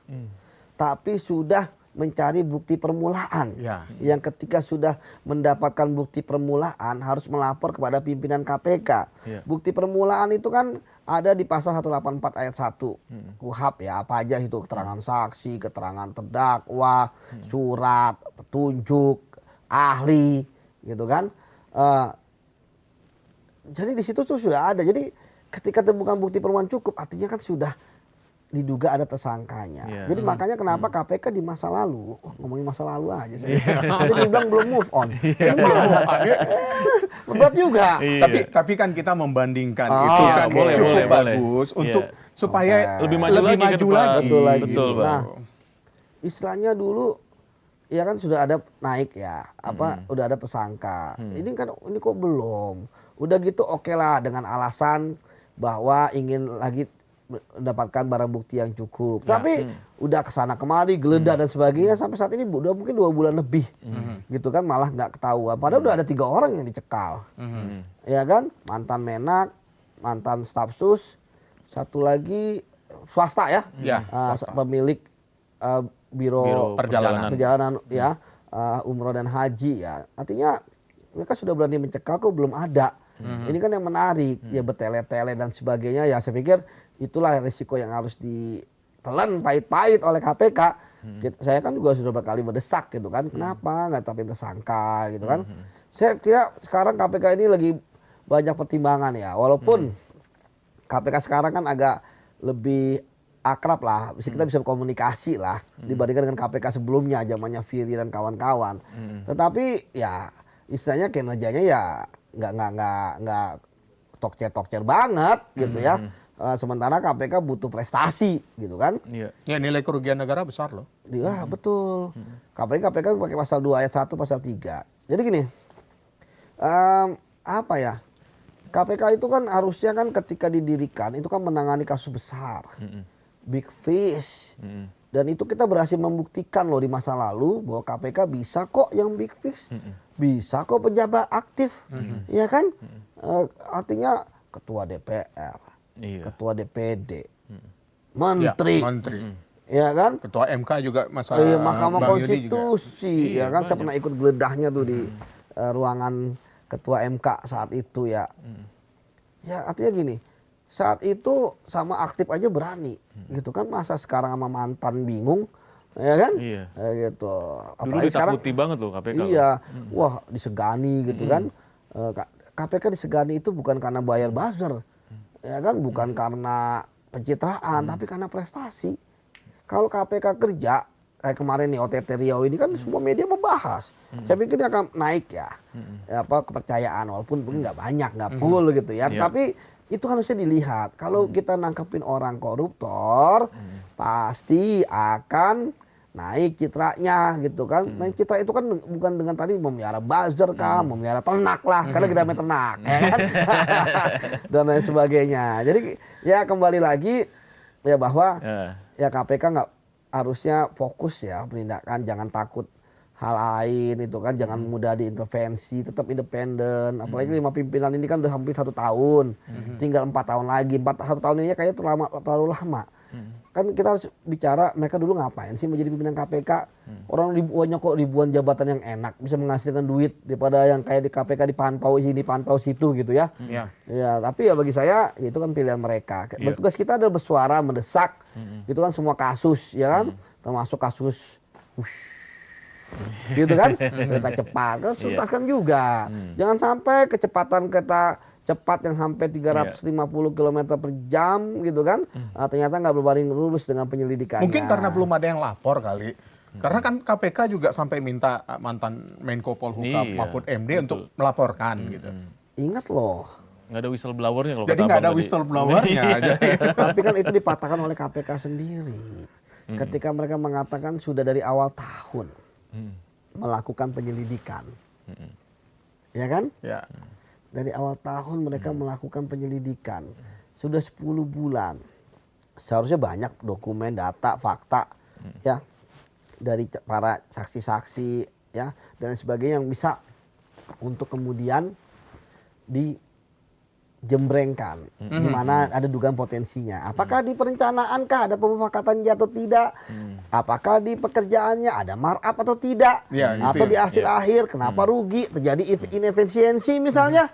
Tapi sudah mencari bukti permulaan. Ya. Yang ketika sudah mendapatkan bukti permulaan harus melapor kepada pimpinan KPK. Iya. Bukti permulaan itu kan ada di pasal 184 ayat 1 KUHP ya, apa aja itu keterangan saksi, keterangan terdakwa, surat, petunjuk, ahli gitu kan. Jadi di situ tuh sudah ada. Jadi ketika temukan bukti permulaan cukup artinya kan sudah diduga ada tersangkanya. Iya. Jadi makanya kenapa KPK di masa lalu, ngomongin masa lalu aja saya. Tadi dibilang belum move on. Berat juga. Iya. Tapi kan kita membandingkan Oh, itu kan boleh, cukup boleh, boleh. bagus untuk Iya. supaya Lebih maju lagi ke depan. Betul lagi. Betul, Bang. Nah, istilahnya dulu ya kan sudah ada naik ya, udah ada tersangka. Ini kan ini kok belum. Udah gitu oke lah dengan alasan bahwa ingin lagi mendapatkan barang bukti yang cukup. Tapi udah kesana kemari, geledah dan sebagainya sampai saat ini udah mungkin 2 bulan lebih, gitu kan malah nggak ketahuan. Padahal udah ada 3 orang yang dicekal, ya kan? Mantan Menak, mantan Stafsus, satu lagi swasta ya, pemilik biro perjalanan ya, umroh dan haji ya. Artinya mereka sudah berani mencekal kok belum ada. Ini kan yang menarik, ya bertele-tele dan sebagainya ya. Saya pikir itulah risiko yang harus ditelan pahit-pahit oleh KPK. Saya kan juga sudah berkali mendesak gitu kan, kenapa nggak tetapin tersangka gitu kan. Saya kira sekarang KPK ini lagi banyak pertimbangan ya, walaupun KPK sekarang kan agak lebih akrab lah, kita bisa komunikasi lah dibandingkan dengan KPK sebelumnya, zamannya Firly dan kawan-kawan. Tetapi ya istilahnya kinerjanya ya nggak tokcer banget gitu ya. Sementara KPK butuh prestasi gitu kan. Ya nilai kerugian negara besar loh. Iya betul. KPK pakai pasal 2 ayat 1 pasal 3. Jadi gini, apa ya? KPK itu kan harusnya kan ketika didirikan itu kan menangani kasus besar, big fish. Dan itu kita berhasil membuktikan loh di masa lalu bahwa KPK bisa kok yang big fish, bisa kok pejabat aktif, ya kan? Artinya ketua DPR, ketua DPD, menteri, ya kan? Ketua MK juga masa Mahkamah Bang Yudi Konstitusi, ya kan? Saya pernah ikut geledahnya tuh di ruangan ketua MK saat itu ya. Ya artinya gini, saat itu sama aktif aja berani, gitu kan? Masa sekarang sama mantan bingung, ya kan? Gitu. Apalagi dulu ditakuti banget loh KPK. Iya, wah disegani gitu kan? KPK disegani itu bukan karena bayar buzzer, ya kan? Bukan karena pencitraan, tapi karena prestasi. Kalau KPK kerja kayak kemarin nih OTT Riau ini kan semua media membahas. Saya pikir dia akan naik ya, kepercayaan walaupun nggak banyak, nggak full gitu ya. Tapi itu harusnya dilihat. Kalau kita nangkepin orang koruptor, pasti akan naik citranya gitu kan. Main citra itu kan bukan dengan tadi memelihara buzzer kah, memelihara ternak lah, karena kita main ternak, ya kan? Dan lain sebagainya. Jadi ya kembali lagi ya bahwa ya KPK nggak harusnya fokus ya penindakan, jangan takut hal lain itu kan, jangan mudah diintervensi, tetap independen. Apalagi 5 pimpinan ini kan udah hampir 1 tahun, tinggal 4 tahun lagi. 1 tahun ini kayaknya terlalu lama. Kan kita harus bicara mereka dulu ngapain sih menjadi pimpinan KPK. Orang ribuan jabatan yang enak, bisa menghasilkan duit daripada yang kayak di KPK dipantau sini, dipantau situ gitu ya. Ya, tapi ya bagi saya itu kan pilihan mereka. Tugas kita adalah bersuara, mendesak. Itu kan semua kasus ya kan, termasuk kasus gitu kan, kereta cepat kan tuntaskan juga. Jangan sampai kecepatan kereta cepat yang sampai 350 km per jam gitu kan, ternyata nggak berbanding lurus dengan penyelidikannya. Mungkin karena belum ada yang lapor kali. Karena kan KPK juga sampai minta mantan Menko Polhukam Mahfud MD untuk melaporkan gitu. Ingat loh. Nggak ada whistleblower-nya kalau jadi nggak ada whistleblower-nya. Tapi kan itu dipatahkan oleh KPK sendiri. Ketika mereka mengatakan sudah dari awal tahun melakukan penyelidikan. Ya kan? Ya. Dari awal tahun mereka melakukan penyelidikan. Sudah 10 bulan. Seharusnya banyak dokumen, data, fakta ya dari para saksi-saksi ya dan sebagainya yang bisa untuk kemudian dijembrengkan di mana ada dugaan potensinya. Apakah di perencanaannkah ada pemufakatan atau tidak? Apakah di pekerjaannya ada markup atau tidak? Atau di akhir-akhir kenapa rugi, terjadi inefisiensi misalnya?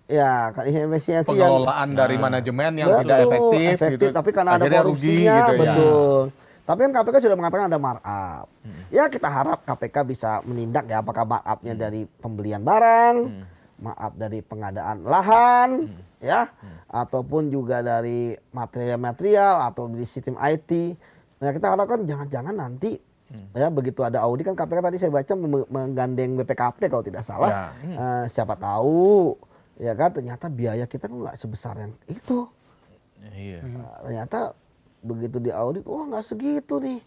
Ya, kan inefisiensi pengelolaan dari manajemen yang tidak efektif gitu. Tapi karena ada korupsinya, rugi, gitu, betul. Tapi kan KPK sudah mengatakan ada markup. Ya kita harap KPK bisa menindak ya, apakah markupnya dari pembelian barang, maaf dari pengadaan lahan, ya, ataupun juga dari material-material atau di sistem IT. Nah kita harapkan jangan-jangan nanti ya begitu ada audit kan KPK tadi saya baca menggandeng BPKP kalau tidak salah. Siapa tahu ya kan ternyata biaya kita nggak sebesar yang itu. Ternyata begitu di audit, wah nggak segitu nih.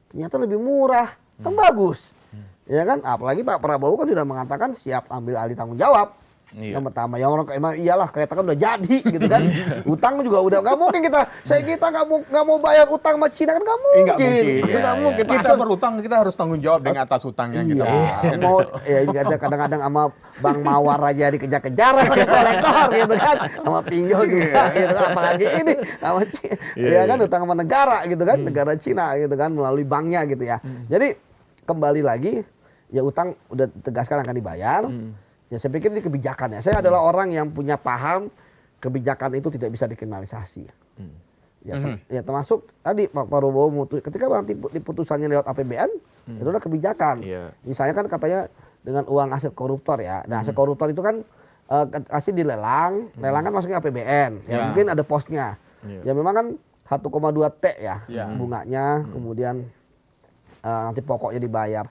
Ternyata lebih murah, kan bagus. Ya kan, apalagi Pak Prabowo kan sudah mengatakan siap ambil alih tanggung jawab. Iya. Yang pertama, yang orang emang iyalah kereta kan udah jadi gitu kan. Utang juga udah nggak mungkin kita nggak mau bayar utang sama Cina kan nggak mungkin. Nggak mungkin. Itu nggak Iya, mungkin. Kita Pasti berutang, kita harus tanggung jawab dengan atas utangnya kita. iya, mau ya ini ada kadang-kadang sama Bang Mawar aja dikejar-kejar sama kolektor gitu kan, sama pinjol juga gitu kan, apalagi ini sama ya kan utang sama negara gitu kan, negara Cina gitu kan melalui banknya gitu ya. Jadi kembali lagi ya utang udah tegaskan akan dibayar. Ya saya pikir ini kebijakan ya. Saya adalah orang yang punya paham kebijakan itu tidak bisa dikriminalisasi. Ya termasuk tadi Pak Prabowo ketika nanti putusannya lewat APBN itu adalah kebijakan. Iya. Misalnya kan katanya dengan uang aset koruptor ya. Nah aset koruptor itu kan kasih dilelang, lelang kan masuknya APBN. Ya mungkin ada posnya. Ya memang kan 1,2 T ya bunganya, kemudian nanti pokoknya dibayar.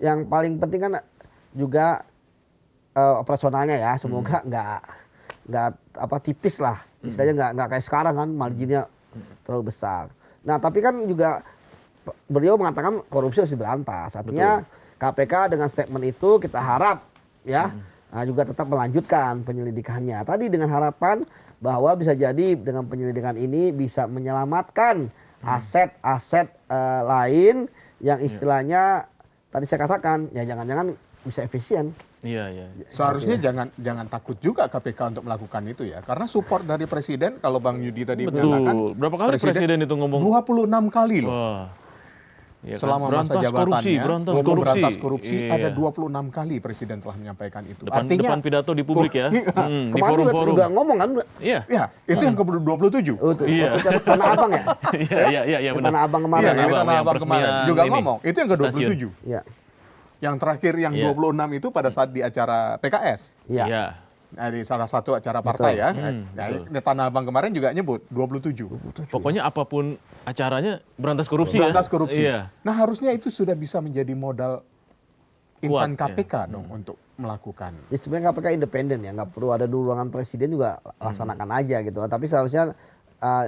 Yang paling penting kan juga operasionalnya ya, semoga nggak tipis lah, istilahnya nggak kayak sekarang kan marginnya terlalu besar. Nah tapi kan juga beliau mengatakan korupsi harus diberantas, artinya KPK dengan statement itu kita harap ya juga tetap melanjutkan penyelidikannya. Tadi dengan harapan bahwa bisa jadi dengan penyelidikan ini bisa menyelamatkan aset-aset lain yang istilahnya tadi saya katakan ya jangan-jangan bisa efisien. Iya. Seharusnya jangan takut juga KPK untuk melakukan itu ya. Karena support dari Presiden, kalau Bang Yudi tadi menyatakan. Betul. Berapa kali Presiden itu ngomong? 26 kali loh. Wah. Ya kan? Selama masa jabatannya, berantas korupsi. ada Iya. 26 kali Presiden telah menyampaikan itu. Depan pidato di publik ya. Di Kemarin forum-forum. juga ngomong kan. Iya. Ya, itu yang ke-27. Iya. Tanah Abang ya. Iya benar. Tanah Abang kemarin. Iya, Tanah ini Abang, Tanah yang Abang peresmian kemarin. Juga ini, ngomong, itu yang stasiun. ke-27. Iya. Yang terakhir yang Iya. 26 itu pada saat di acara PKS. Iya. Iya. Nah, di salah satu acara partai ya. Nah, di Tanah Abang kemarin juga nyebut 27. Pokoknya apapun acaranya berantas korupsi Berantas ya. korupsi. Iya. Nah, harusnya itu sudah bisa menjadi modal insan Kuat, KPK dong untuk melakukan. Ya sebenarnya KPK independen ya, nggak perlu ada ruangan presiden juga laksanakan aja gitu. Tapi seharusnya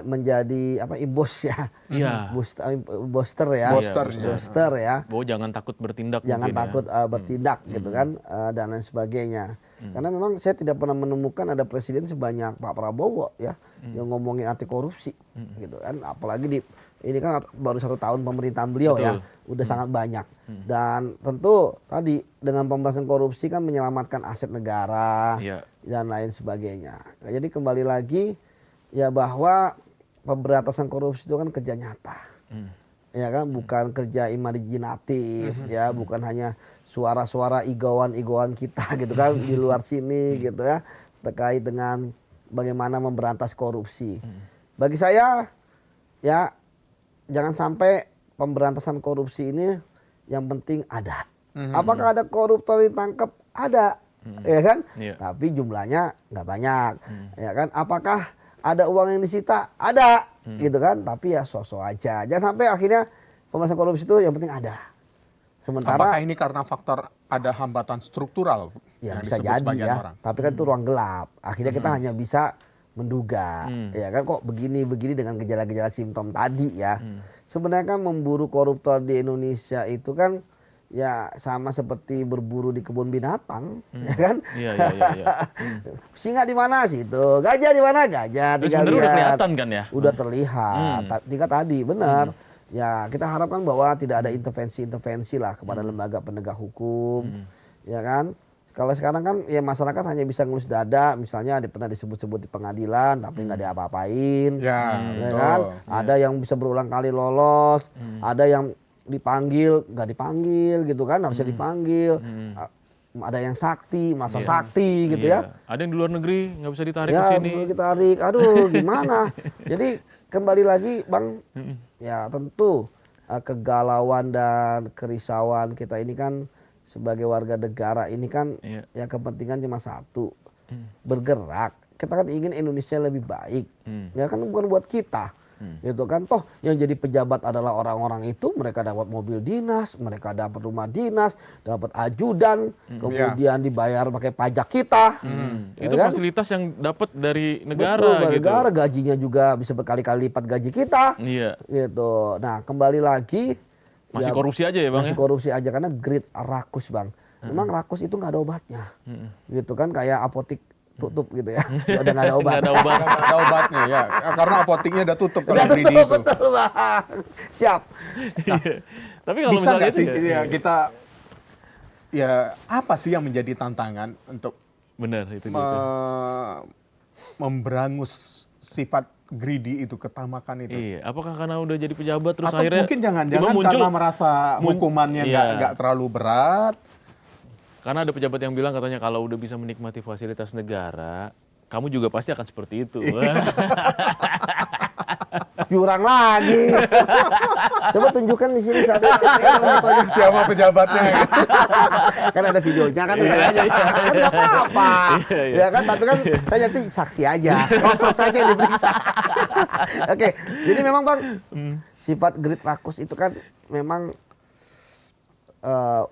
menjadi imbos ya. Iya. Booster ya. Booster ya. Bahwa jangan takut bertindak. Jangan mungkin takut bertindak gitu kan dan lain sebagainya. Karena memang saya tidak pernah menemukan ada presiden sebanyak Pak Prabowo ya yang ngomongin anti korupsi gitu kan. Apalagi ini kan baru 1 tahun pemerintahan beliau ya, udah sangat banyak. Dan tentu tadi dengan pembahasan korupsi kan menyelamatkan aset negara dan lain sebagainya. Jadi kembali lagi ya bahwa pemberantasan korupsi itu kan kerja nyata. Ya kan bukan kerja imajinatif ya, bukan hanya suara-suara igoan kita gitu kan di luar sini gitu ya terkait dengan bagaimana memberantas korupsi. Bagi saya ya jangan sampai pemberantasan korupsi ini yang penting ada. Apakah ada koruptor ditangkap? Ada. Ya kan? Tapi jumlahnya nggak banyak. Ya kan? Apakah ada uang yang disita? Ada. Gitu kan? Tapi ya sosok aja. Jangan sampai akhirnya pemberantasan korupsi itu yang penting ada. Sementara Apakah ini karena faktor ada hambatan struktural ya yang bisa disebut jadi sebagian ya. orang? Tapi kan itu ruang gelap. Akhirnya kita hanya bisa menduga. Ya kan kok begini dengan gejala-gejala simptom tadi ya. Sebenarnya kan memburu koruptor di Indonesia itu kan ya sama seperti berburu di kebun binatang, ya kan? Iya. Singa di mana sih itu? Gajah di mana? Gajah. Terus Tinggal sebenarnya udah lihat. kelihatan kan ya? Udah terlihat. Tinggal tadi benar. Ya kita harapkan bahwa tidak ada intervensi lah kepada lembaga penegak hukum, ya kan? Kalau sekarang kan ya masyarakat hanya bisa ngelus dada, misalnya pernah disebut-sebut di pengadilan, tapi nggak diapa-apain, Ya, kan? Ada yang bisa berulang kali lolos, ada yang dipanggil nggak dipanggil gitu kan, harusnya dipanggil. Ada yang sakti, masa sakti gitu ya. Ada yang di luar negeri nggak bisa ditarik ke Ya, sini. bisa ditarik. Aduh, gimana? Jadi kembali lagi, Bang, ya tentu kegalauan dan kerisauan kita ini kan sebagai warga negara ini kan ya kepentingan cuma satu, bergerak. Kita kan ingin Indonesia lebih baik, ya kan bukan buat kita. Gitu kan, toh yang jadi pejabat adalah orang-orang itu, mereka dapat mobil dinas, mereka dapat rumah dinas, dapat ajudan, kemudian dibayar pakai pajak kita. Ya Itu kan? fasilitas yang dapat dari negara Betul, gitu. negara gajinya juga bisa berkali-kali lipat gaji kita. Iya. Gitu. Nah, kembali lagi Masih ya, korupsi aja ya Bang masih ya? korupsi aja karena greed rakus, Bang. memang rakus itu nggak ada obatnya, gitu kan, kayak apotik tutup gitu ya, udah nggak ada obat. Nggak ada obat. Nggak ada obatnya ya, karena apoteknya udah tutup kalau Udah greedy tutup, itu. betul Bang. Siap. Iya. Tapi kalau Bisa misalnya nggak itu sih ya, ya, kita, ya apa sih yang menjadi tantangan untuk benar itu gitu. memberangus sifat greedy itu, ketamakan itu? Iya, apakah karena udah jadi pejabat terus Atau akhirnya mungkin tiba jangan-jangan muncul karena merasa hukumannya iya. nggak terlalu berat. karena ada pejabat yang bilang katanya kalau udah bisa menikmati fasilitas negara, kamu juga pasti akan seperti itu. Curang lagi. Coba tunjukkan di sini satu fotonya. Siapa pejabatnya? Kan ada videonya kan, kan nggak apa-apa, Iya. ya kan, tapi kan saya nanti saksi aja, kosong saja yang diperiksa. Oke, jadi memang Bang, sifat greed rakus itu kan memang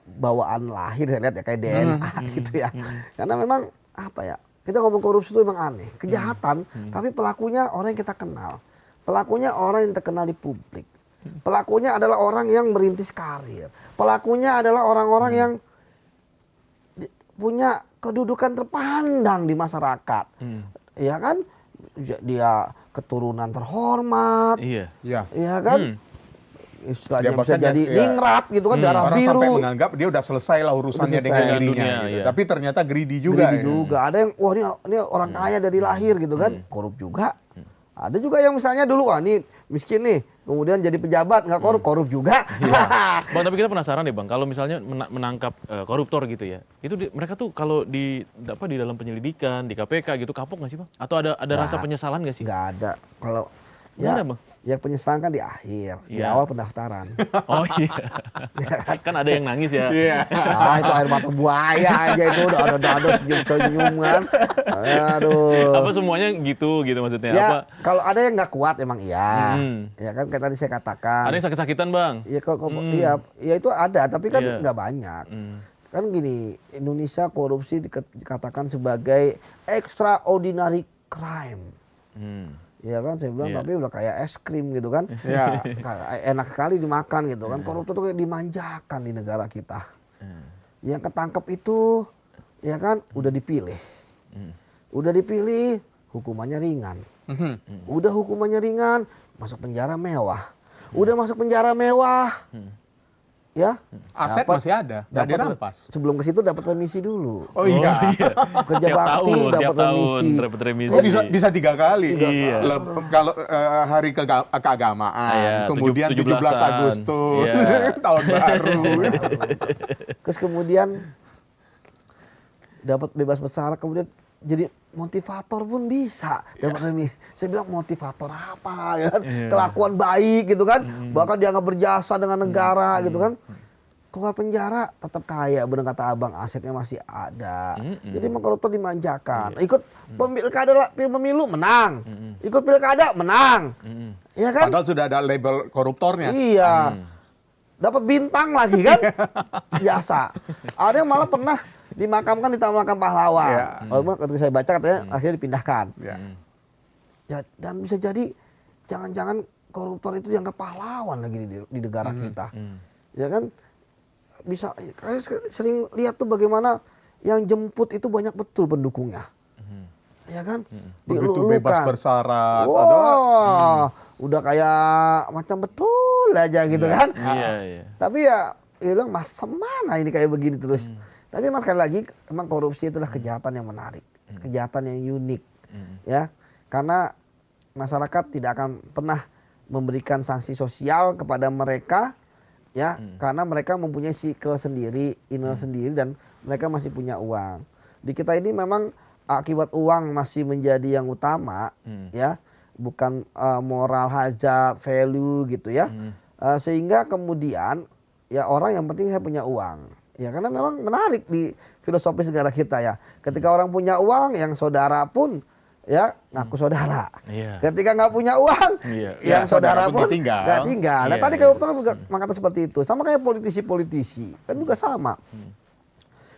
bawaan lahir, saya lihat ya, kayak DNA gitu ya, karena memang apa ya, kita ngomong korupsi itu memang aneh, kejahatan, tapi pelakunya orang yang kita kenal, pelakunya orang yang terkenal di publik. Pelakunya adalah orang yang merintis karir. Pelakunya adalah orang-orang yang punya kedudukan terpandang di masyarakat. Ya kan? Dia keturunan terhormat. Iya. Ya. Ya kan? Istilahnya Dia bisa bahkan jadi ya, ningrat gitu kan, darah Orang sampai biru. menganggap dia udah selesai lah urusannya Udah dengan selesai. dirinya. Dunia, Gitu. iya. Tapi ternyata greedy juga. Greedy ya. juga. Ada yang wah ini orang kaya dari lahir gitu kan, korup juga. Ada juga yang misalnya dulu wah ini miskin nih, kemudian jadi pejabat nggak korup, korup juga. Bang, tapi kita penasaran deh Bang, kalau misalnya menangkap koruptor gitu ya, itu mereka tuh kalau di dalam penyelidikan di KPK gitu kapok nggak sih Bang? Atau ada rasa penyesalan nggak sih? Nggak ada. Kalau Nggak ada, Bang? ya penyesalan kan di akhir, di Iya. awal pendaftaran. Oh iya, kan ada yang nangis ya. Iya. Ah itu air mata buaya aja itu udah ada senyum-senyum kan. Aduh. Apa semuanya gitu maksudnya? Ya Apa kalau ada yang nggak kuat emang iya. Hmm. Ya kan kayak tadi saya katakan. ada yang sakit-sakitan Bang? Iya iya ya itu ada tapi kan Iya. nggak banyak. Hmm. Kan gini, Indonesia korupsi dikatakan sebagai extraordinary crime. Hmm. Ya kan saya bilang, Iya. tapi udah kayak es krim gitu kan. Ya. Enak sekali dimakan gitu kan. Koruptor itu kayak dimanjakan di negara kita. Yang ketangkep itu ya kan udah dipilih. Udah dipilih, hukumannya ringan. Udah hukumannya ringan, masuk penjara mewah. Udah masuk penjara mewah. Ya. Aset dapat- masih ada, nggak dapat- dirampas. Sebelum ke situ dapat remisi dulu. Oh iya. Kerja Tiap bakti tahun, dapat tiap tahun remisi. dapat remisi. Oh, bisa 3 kali. Iya. Kalau hari keagamaan, Iya, kemudian 17 17-an. Agustus, Iya. tahun baru. Terus kemudian dapat bebas bersyarat, kemudian jadi motivator pun bisa dapat remisi. Saya bilang motivator apa ya kan? Kelakuan baik gitu kan. Bahkan dianggap berjasa dengan negara gitu kan. Keluar penjara tetap kaya, benar kata Abang, asetnya masih ada. Jadi memang koruptor dimanjakan. Ikut pemilu menang. Ikut pilkada menang. Ya kan? Padahal sudah ada label koruptornya. Iya. Dapat bintang lagi kan? Jasa. Ada yang malah pernah dimakamkan di Taman Makam Pahlawan. Iya. Ketika saya baca katanya akhirnya dipindahkan. Ya. Ya, dan bisa jadi jangan-jangan koruptor itu dianggap pahlawan lagi di negara kita. Ya kan? Bisa kayak sering lihat tuh bagaimana yang jemput itu banyak betul pendukungnya. Ya kan? Begitu Dielu-elukan. bebas bersyarat. Wah, udah kayak macam betul aja gitu kan. Iya, iya. Tapi ya bilang masa mana ini kayak begini terus. Tapi emang sekali lagi emang korupsi itulah kejahatan yang menarik, kejahatan yang unik, ya. Karena masyarakat tidak akan pernah memberikan sanksi sosial kepada mereka, ya, karena mereka mempunyai sikel sendiri, inner sendiri, dan mereka masih punya uang. Di kita ini memang akibat uang masih menjadi yang utama, ya, bukan moral hazard, value gitu ya, sehingga kemudian ya orang yang penting saya punya uang. Ya karena memang menarik di filosofis negara kita ya. Ketika orang punya uang, yang saudara pun ya ngaku saudara. Iya. Ketika nggak punya uang, Iya. yang Ya, saudara saudara pun pun ditinggal. nggak tinggal. Nah Iya, tadi iya. koruptor juga mengatakan seperti itu. Sama kayak politisi-politisi kan juga sama.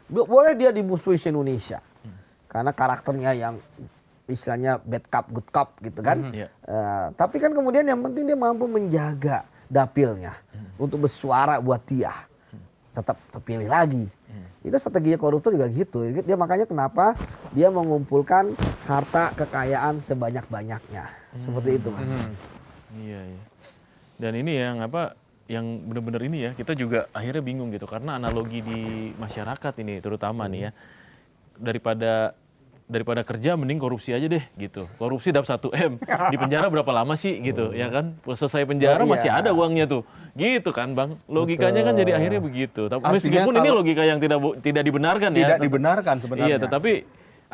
Boleh dia dimusuhi Indonesia karena karakternya yang istilahnya bad cop, good cop gitu kan. Iya. Tapi kan kemudian yang penting dia mampu menjaga dapilnya untuk bersuara buat dia. Tetap terpilih lagi. Itu strateginya koruptor juga gitu. Dia makanya kenapa dia mengumpulkan harta kekayaan sebanyak-banyaknya. Seperti itu, Mas. Iya, iya. Dan ini yang apa, yang benar-benar ini ya, kita juga akhirnya bingung gitu karena analogi di masyarakat ini terutama nih ya, daripada kerja mending korupsi aja deh gitu. Korupsi dapat 1 M, di penjara berapa lama sih gitu, ya kan? Selesai penjara Oh, iya. masih ada uangnya tuh. Gitu kan, Bang. Logikanya kan jadi akhirnya begitu. Tapi Artinya meskipun ini kalau- logika yang tidak dibenarkan ya. Tidak dibenarkan sebenarnya. Iya, tetapi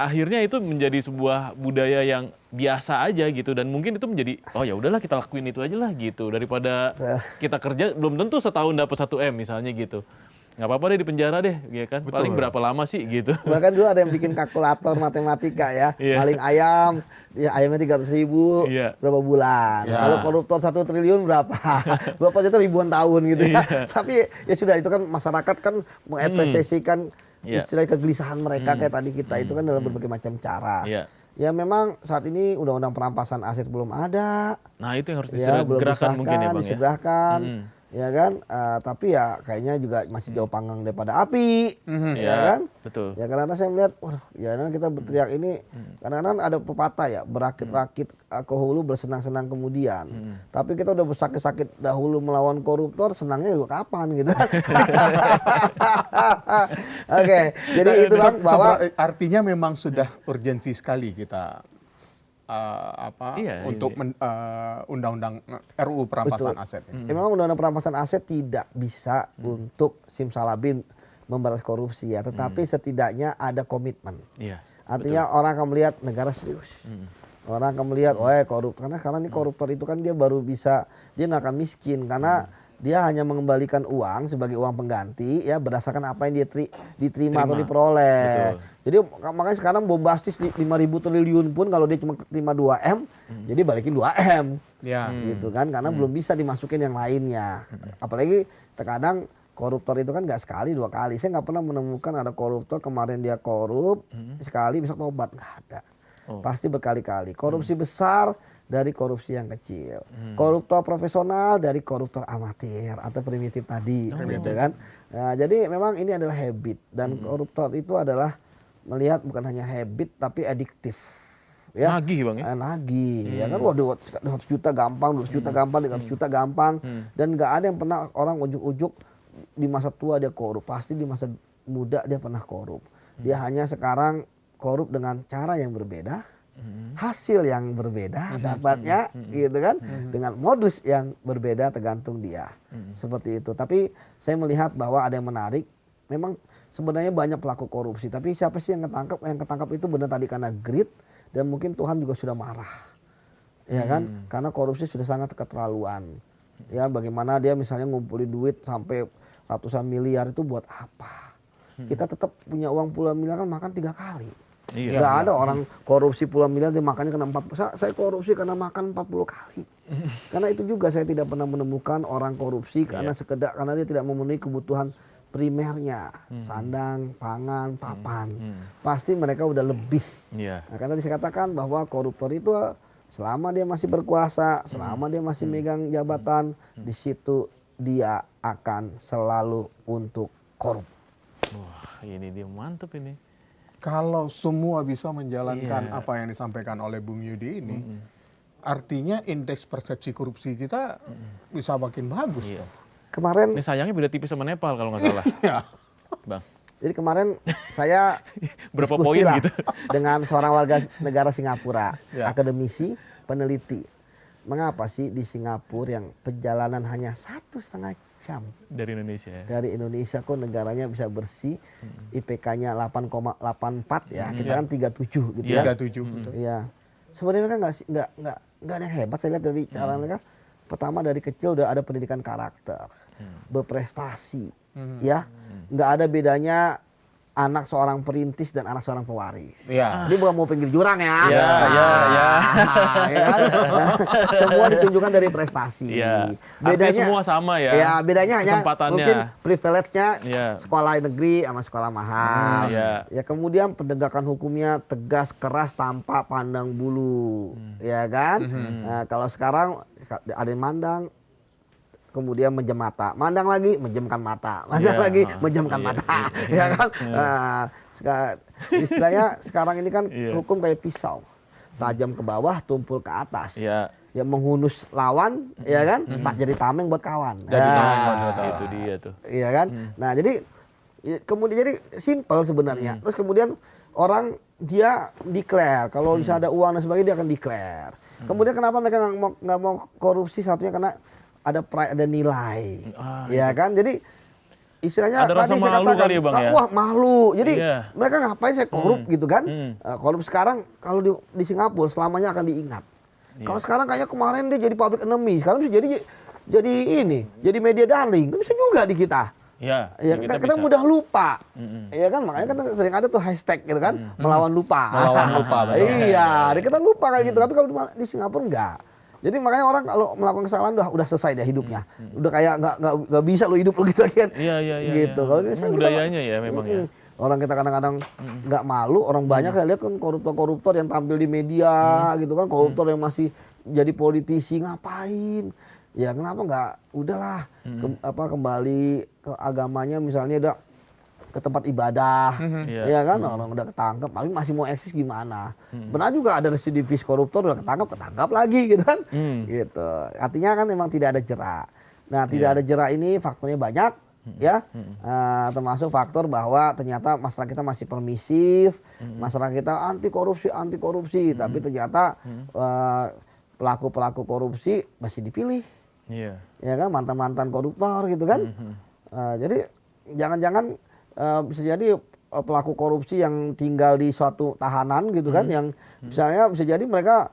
akhirnya itu menjadi sebuah budaya yang biasa aja gitu dan mungkin itu menjadi oh ya udahlah kita lakuin itu aja lah gitu daripada kita kerja belum tentu setahun dapat 1 M misalnya gitu. Nggak apa-apa deh di penjara deh, ya kan? Paling berapa lama sih gitu. Bahkan dulu ada yang bikin kalkulator matematika ya. Iya. Maling ayam, ya ayamnya 300.000, Iya. berapa bulan. Iya. Kalau koruptor 1 triliun berapa? Berapa itu ribuan tahun gitu ya. Tapi ya sudah, itu kan masyarakat kan mengapresiasikan Iya. istilah kegelisahan mereka kayak tadi kita itu kan dalam berbagai macam cara. Iya. Ya memang saat ini undang-undang perampasan aset belum ada. Nah, itu yang harus Ya, belum disegerakan mungkin ya, Bang ya. disegerakan, ya kan. Tapi ya kayaknya juga masih jauh panggang daripada api, ya Iya, kan. betul. Ya karena saya melihat, waduh, ya kan kita berteriak ini, kadang-kadang ada pepatah ya, berakit-rakit ke hulu bersenang-senang kemudian. Tapi kita udah bersakit-sakit dahulu melawan koruptor, senangnya juga kapan gitu. Oke, jadi itu Bang bahwa Artinya memang sudah urgensi sekali kita Iya, untuk undang-undang RUU perampasan aset ini. ya, memang undang-undang perampasan aset tidak bisa untuk simsalabim membalas korupsi ya, tetapi setidaknya ada komitmen. Iya. Artinya orang akan melihat negara serius. Orang akan melihat, korup. Karena ini koruptor itu kan dia baru bisa, dia nggak akan miskin karena dia hanya mengembalikan uang sebagai uang pengganti ya berdasarkan apa yang dia diterima atau diperoleh. Betul. Jadi makanya sekarang bombastis 5.000 triliun pun kalau dia cuma terima 2 M, jadi balikin 2 M. Ya. Gitu kan, karena belum bisa dimasukin yang lainnya. Apalagi terkadang koruptor itu kan nggak sekali 2 kali. Saya nggak pernah menemukan ada koruptor kemarin dia korup sekali bisa tobat, nggak ada. Pasti berkali-kali. Korupsi besar dari korupsi yang kecil. Koruptor profesional dari koruptor amatir atau primitif tadi, gitu kan. Nah, jadi memang ini adalah habit dan koruptor itu adalah melihat bukan hanya habit tapi adiktif. Ya. Nagih, Bang ya. Nagih, ya kan, waduh 200 juta gampang, 200 juta gampang, 300 juta gampang, dan nggak ada yang pernah orang ujuk-ujuk di masa tua dia korup, pasti di masa muda dia pernah korup. Dia hanya sekarang korup dengan cara yang berbeda, hasil yang berbeda dapatnya, gitu kan, dengan modus yang berbeda tergantung dia, seperti itu. Tapi saya melihat bahwa ada yang menarik, memang sebenarnya banyak pelaku korupsi, tapi siapa sih yang ketangkap? Yang ketangkap itu benar tadi karena greed. Dan mungkin Tuhan juga sudah marah, ya kan? Karena korupsi sudah sangat keterlaluan. Ya, bagaimana dia misalnya ngumpulin duit sampai ratusan miliar itu buat apa? Kita tetap punya uang puluhan miliar kan makan 3 kali. Iya. Nggak ada orang korupsi puluhan miliar dia makannya kena 40. Saya korupsi karena makan 40 kali. Karena itu juga saya tidak pernah menemukan orang korupsi karena sekedar karena dia tidak memenuhi kebutuhan primernya, sandang, pangan, papan. Pasti mereka udah lebih. Iya. Nah, karena tadi saya katakan bahwa koruptor itu selama dia masih berkuasa, selama dia masih megang jabatan, di situ dia akan selalu untuk korup. Wah, ini dia mantep ini. Kalau semua bisa menjalankan Iya. apa yang disampaikan oleh Bung Yudi ini, artinya indeks persepsi korupsi kita bisa makin bagus. Iya. Kemarin, Ini sayangnya beda tipis sama Nepal kalau nggak salah, Ya. Bang. jadi kemarin saya Berapa diskusi poin lah gitu? dengan seorang warga negara Singapura, Ya. akademisi, peneliti. Mengapa sih di Singapura yang perjalanan hanya 1,5 jam Dari Indonesia ya. dari Indonesia kok negaranya bisa bersih, IPK-nya 8,84 ya, kita kan 37 gitu ya. 37. betul. Iya. Sebenarnya mereka nggak ada yang hebat, saya lihat dari cara mereka. Pertama dari kecil udah ada pendidikan karakter, berprestasi, ya. Nggak ada bedanya anak seorang perintis dan anak seorang pewaris. Iya. Ini bukan mau pinggir jurang ya. Iya, iya, iya. Ya kan? Semua ditunjukkan dari prestasi. Iya. Artinya semua sama ya. Ya, bedanya hanya Kesempatannya. mungkin privilege-nya Iya. sekolah negeri sama sekolah mahal. Iya. Ya, kemudian penegakan hukumnya tegas, keras, tanpa pandang bulu. Ya kan? Nah, kalau sekarang ada yang mandang kemudian menjem mata, mandang lagi menjemkan mata, mandang Iya, lagi menjemkan iya, mata, iya. ya kan? Nah, istilahnya sekarang ini kan Iya. hukum kayak pisau, tajam ke bawah, tumpul ke atas. Ya, Ya menghunus lawan, ya kan? Tak jadi tameng buat kawan. Jadi Nah, tameng buat kawan. itu dia tuh. iya kan? Nah, jadi kemudian jadi simple sebenarnya. Terus kemudian orang dia declare kalau misalnya ada uang dan sebagainya dia akan declare. Kemudian kenapa mereka nggak mau korupsi? Satunya karena ada pride, ada nilai, ya kan? Jadi istilahnya Ada rasa tadi saya malu katakan, kali ya, Bang, ya? wah malu. Jadi Iya. mereka ngapain saya korup gitu kan? Korup sekarang kalau di Singapura selamanya akan diingat. Iya. Kalau sekarang kayaknya kemarin dia jadi public enemy, sekarang bisa jadi ini, jadi media darling. Itu bisa juga di kita. Ya, Ya, kita kita bisa. mudah lupa, ya kan, makanya kan sering ada tuh hashtag gitu kan, melawan lupa. Melawan lupa, betul. Iya, kita lupa kayak gitu. Tapi kalau di Singapura enggak. Jadi makanya orang kalau melakukan kesalahan udah selesai dia hidupnya, udah kayak nggak bisa lo hidup lo gitu kan. Iya, iya, iya. Gitu. Iya. Kalau ini sekarang kita- Budayanya ya memang ya. Orang kita kadang-kadang nggak malu, orang banyak saya lihat kan koruptor-koruptor yang tampil di media gitu kan, koruptor yang masih jadi politisi ngapain? Ya kenapa nggak udahlah kembali ke agamanya misalnya udah ke tempat ibadah, Iya. ya kan orang udah ketangkep, tapi masih mau eksis gimana? Benar juga ada residivis koruptor udah ketangkap lagi gitu kan, gitu. Artinya kan memang tidak ada jerak. Nah tidak ada jerak ini faktornya banyak, ya, termasuk faktor bahwa ternyata masyarakat kita masih permisif, masyarakat kita anti korupsi, tapi ternyata pelaku-pelaku korupsi masih dipilih. Iya. Ya kan mantan-mantan koruptor gitu kan. Jadi jangan-jangan bisa jadi pelaku korupsi yang tinggal di suatu tahanan gitu kan, yang misalnya bisa jadi mereka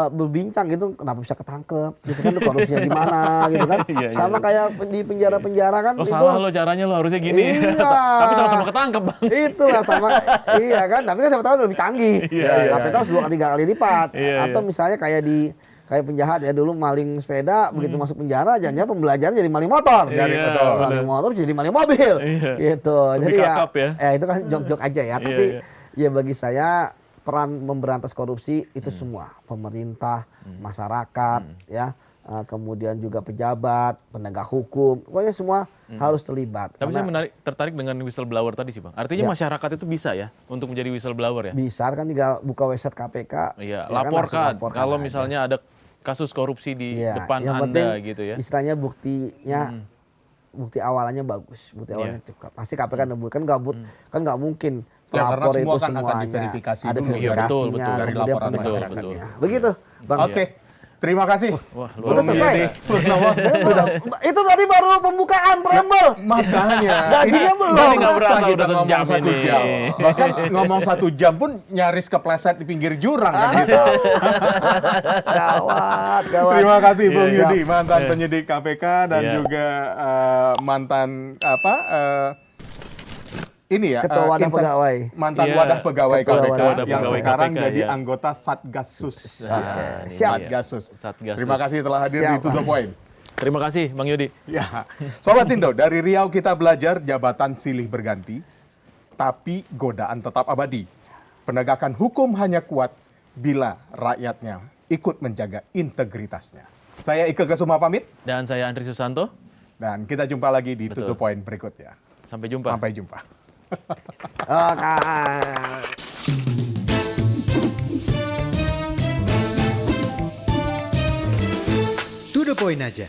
berbincang gitu kenapa bisa ketangkep gitu kan, korupsinya di mana gitu kan. Iya, iya. Sama kayak di penjara-penjara kan Oh salah lo caranya lo harusnya gini. Iya. Tapi sama-sama ketangkep, Bang. Itulah sama, iya kan, tapi kan siapa tahu lebih canggih. Iya, iya. KPK harus 2-3 kali lipat. Iya, Atau iya. misalnya kayak penjahat ya dulu maling sepeda, begitu masuk penjara jangan pembelajaran jadi maling motor. Iya, betul, Maling motor jadi maling mobil. Iya. Gitu. Lebih Jadi kakap ya. itu kan jok-jok aja ya, Iya, tapi iya. ya bagi saya peran memberantas korupsi itu semua, pemerintah, masyarakat, ya, kemudian juga pejabat, penegak hukum, pokoknya semua harus terlibat. Tapi saya Karena tertarik dengan whistleblower tadi sih, Bang. Artinya Ya. masyarakat itu bisa ya untuk menjadi whistleblower ya? bisa kan tinggal buka website KPK. Iya, ya kan, langsung laporkan. laporkan Kalau aja. misalnya ada kasus korupsi di Iya, depan yang Anda penting gitu ya. Istilahnya bukti awalannya bagus, bukti awalnya Iya. cukup. Pasti KPK nemu kan nggak mungkin Ya, karena pelapor semua itu kan akan semuanya diverifikasi ada dulu. Iya, betul, verifikasinya, betul. Dari kemudian laporan penegakannya. masyarakat. Begitu, Bang. Oke. Terima kasih. Wah, Udah luar biasa. selesai. Purnomo. Itu tadi baru pembukaan preambel. Makanya. Gajinya Ini belum. Ini nggak berasa kita udah ngomong sejam 1 ini. jam. Bahkan ngomong 1 jam pun nyaris kepleset di pinggir jurang kan kita. Gawat. Terima kasih Bung Iya. Yudi, mantan penyidik KPK dan Iya. juga mantan ini ya Ketua Wadah Pegawai. mantan Iya. wadah pegawai Ketua KPK Wadah yang Pegawai sekarang KPK, jadi ya. anggota Satgasus. Ini Siap. dia. Satgasus. Satgasus. Terima kasih telah hadir di Siap. To The Point. Terima kasih, Bang Yudi. Ya, Sobat Indo, dari Riau kita belajar jabatan silih berganti, tapi godaan tetap abadi. Penegakan hukum hanya kuat bila rakyatnya ikut menjaga integritasnya. Saya Ike Kesuma pamit, Dan saya Andri Susanto. dan kita jumpa lagi di To Betul. The Point berikutnya. Sampai jumpa. Sampai jumpa. Oke. To The Point aja.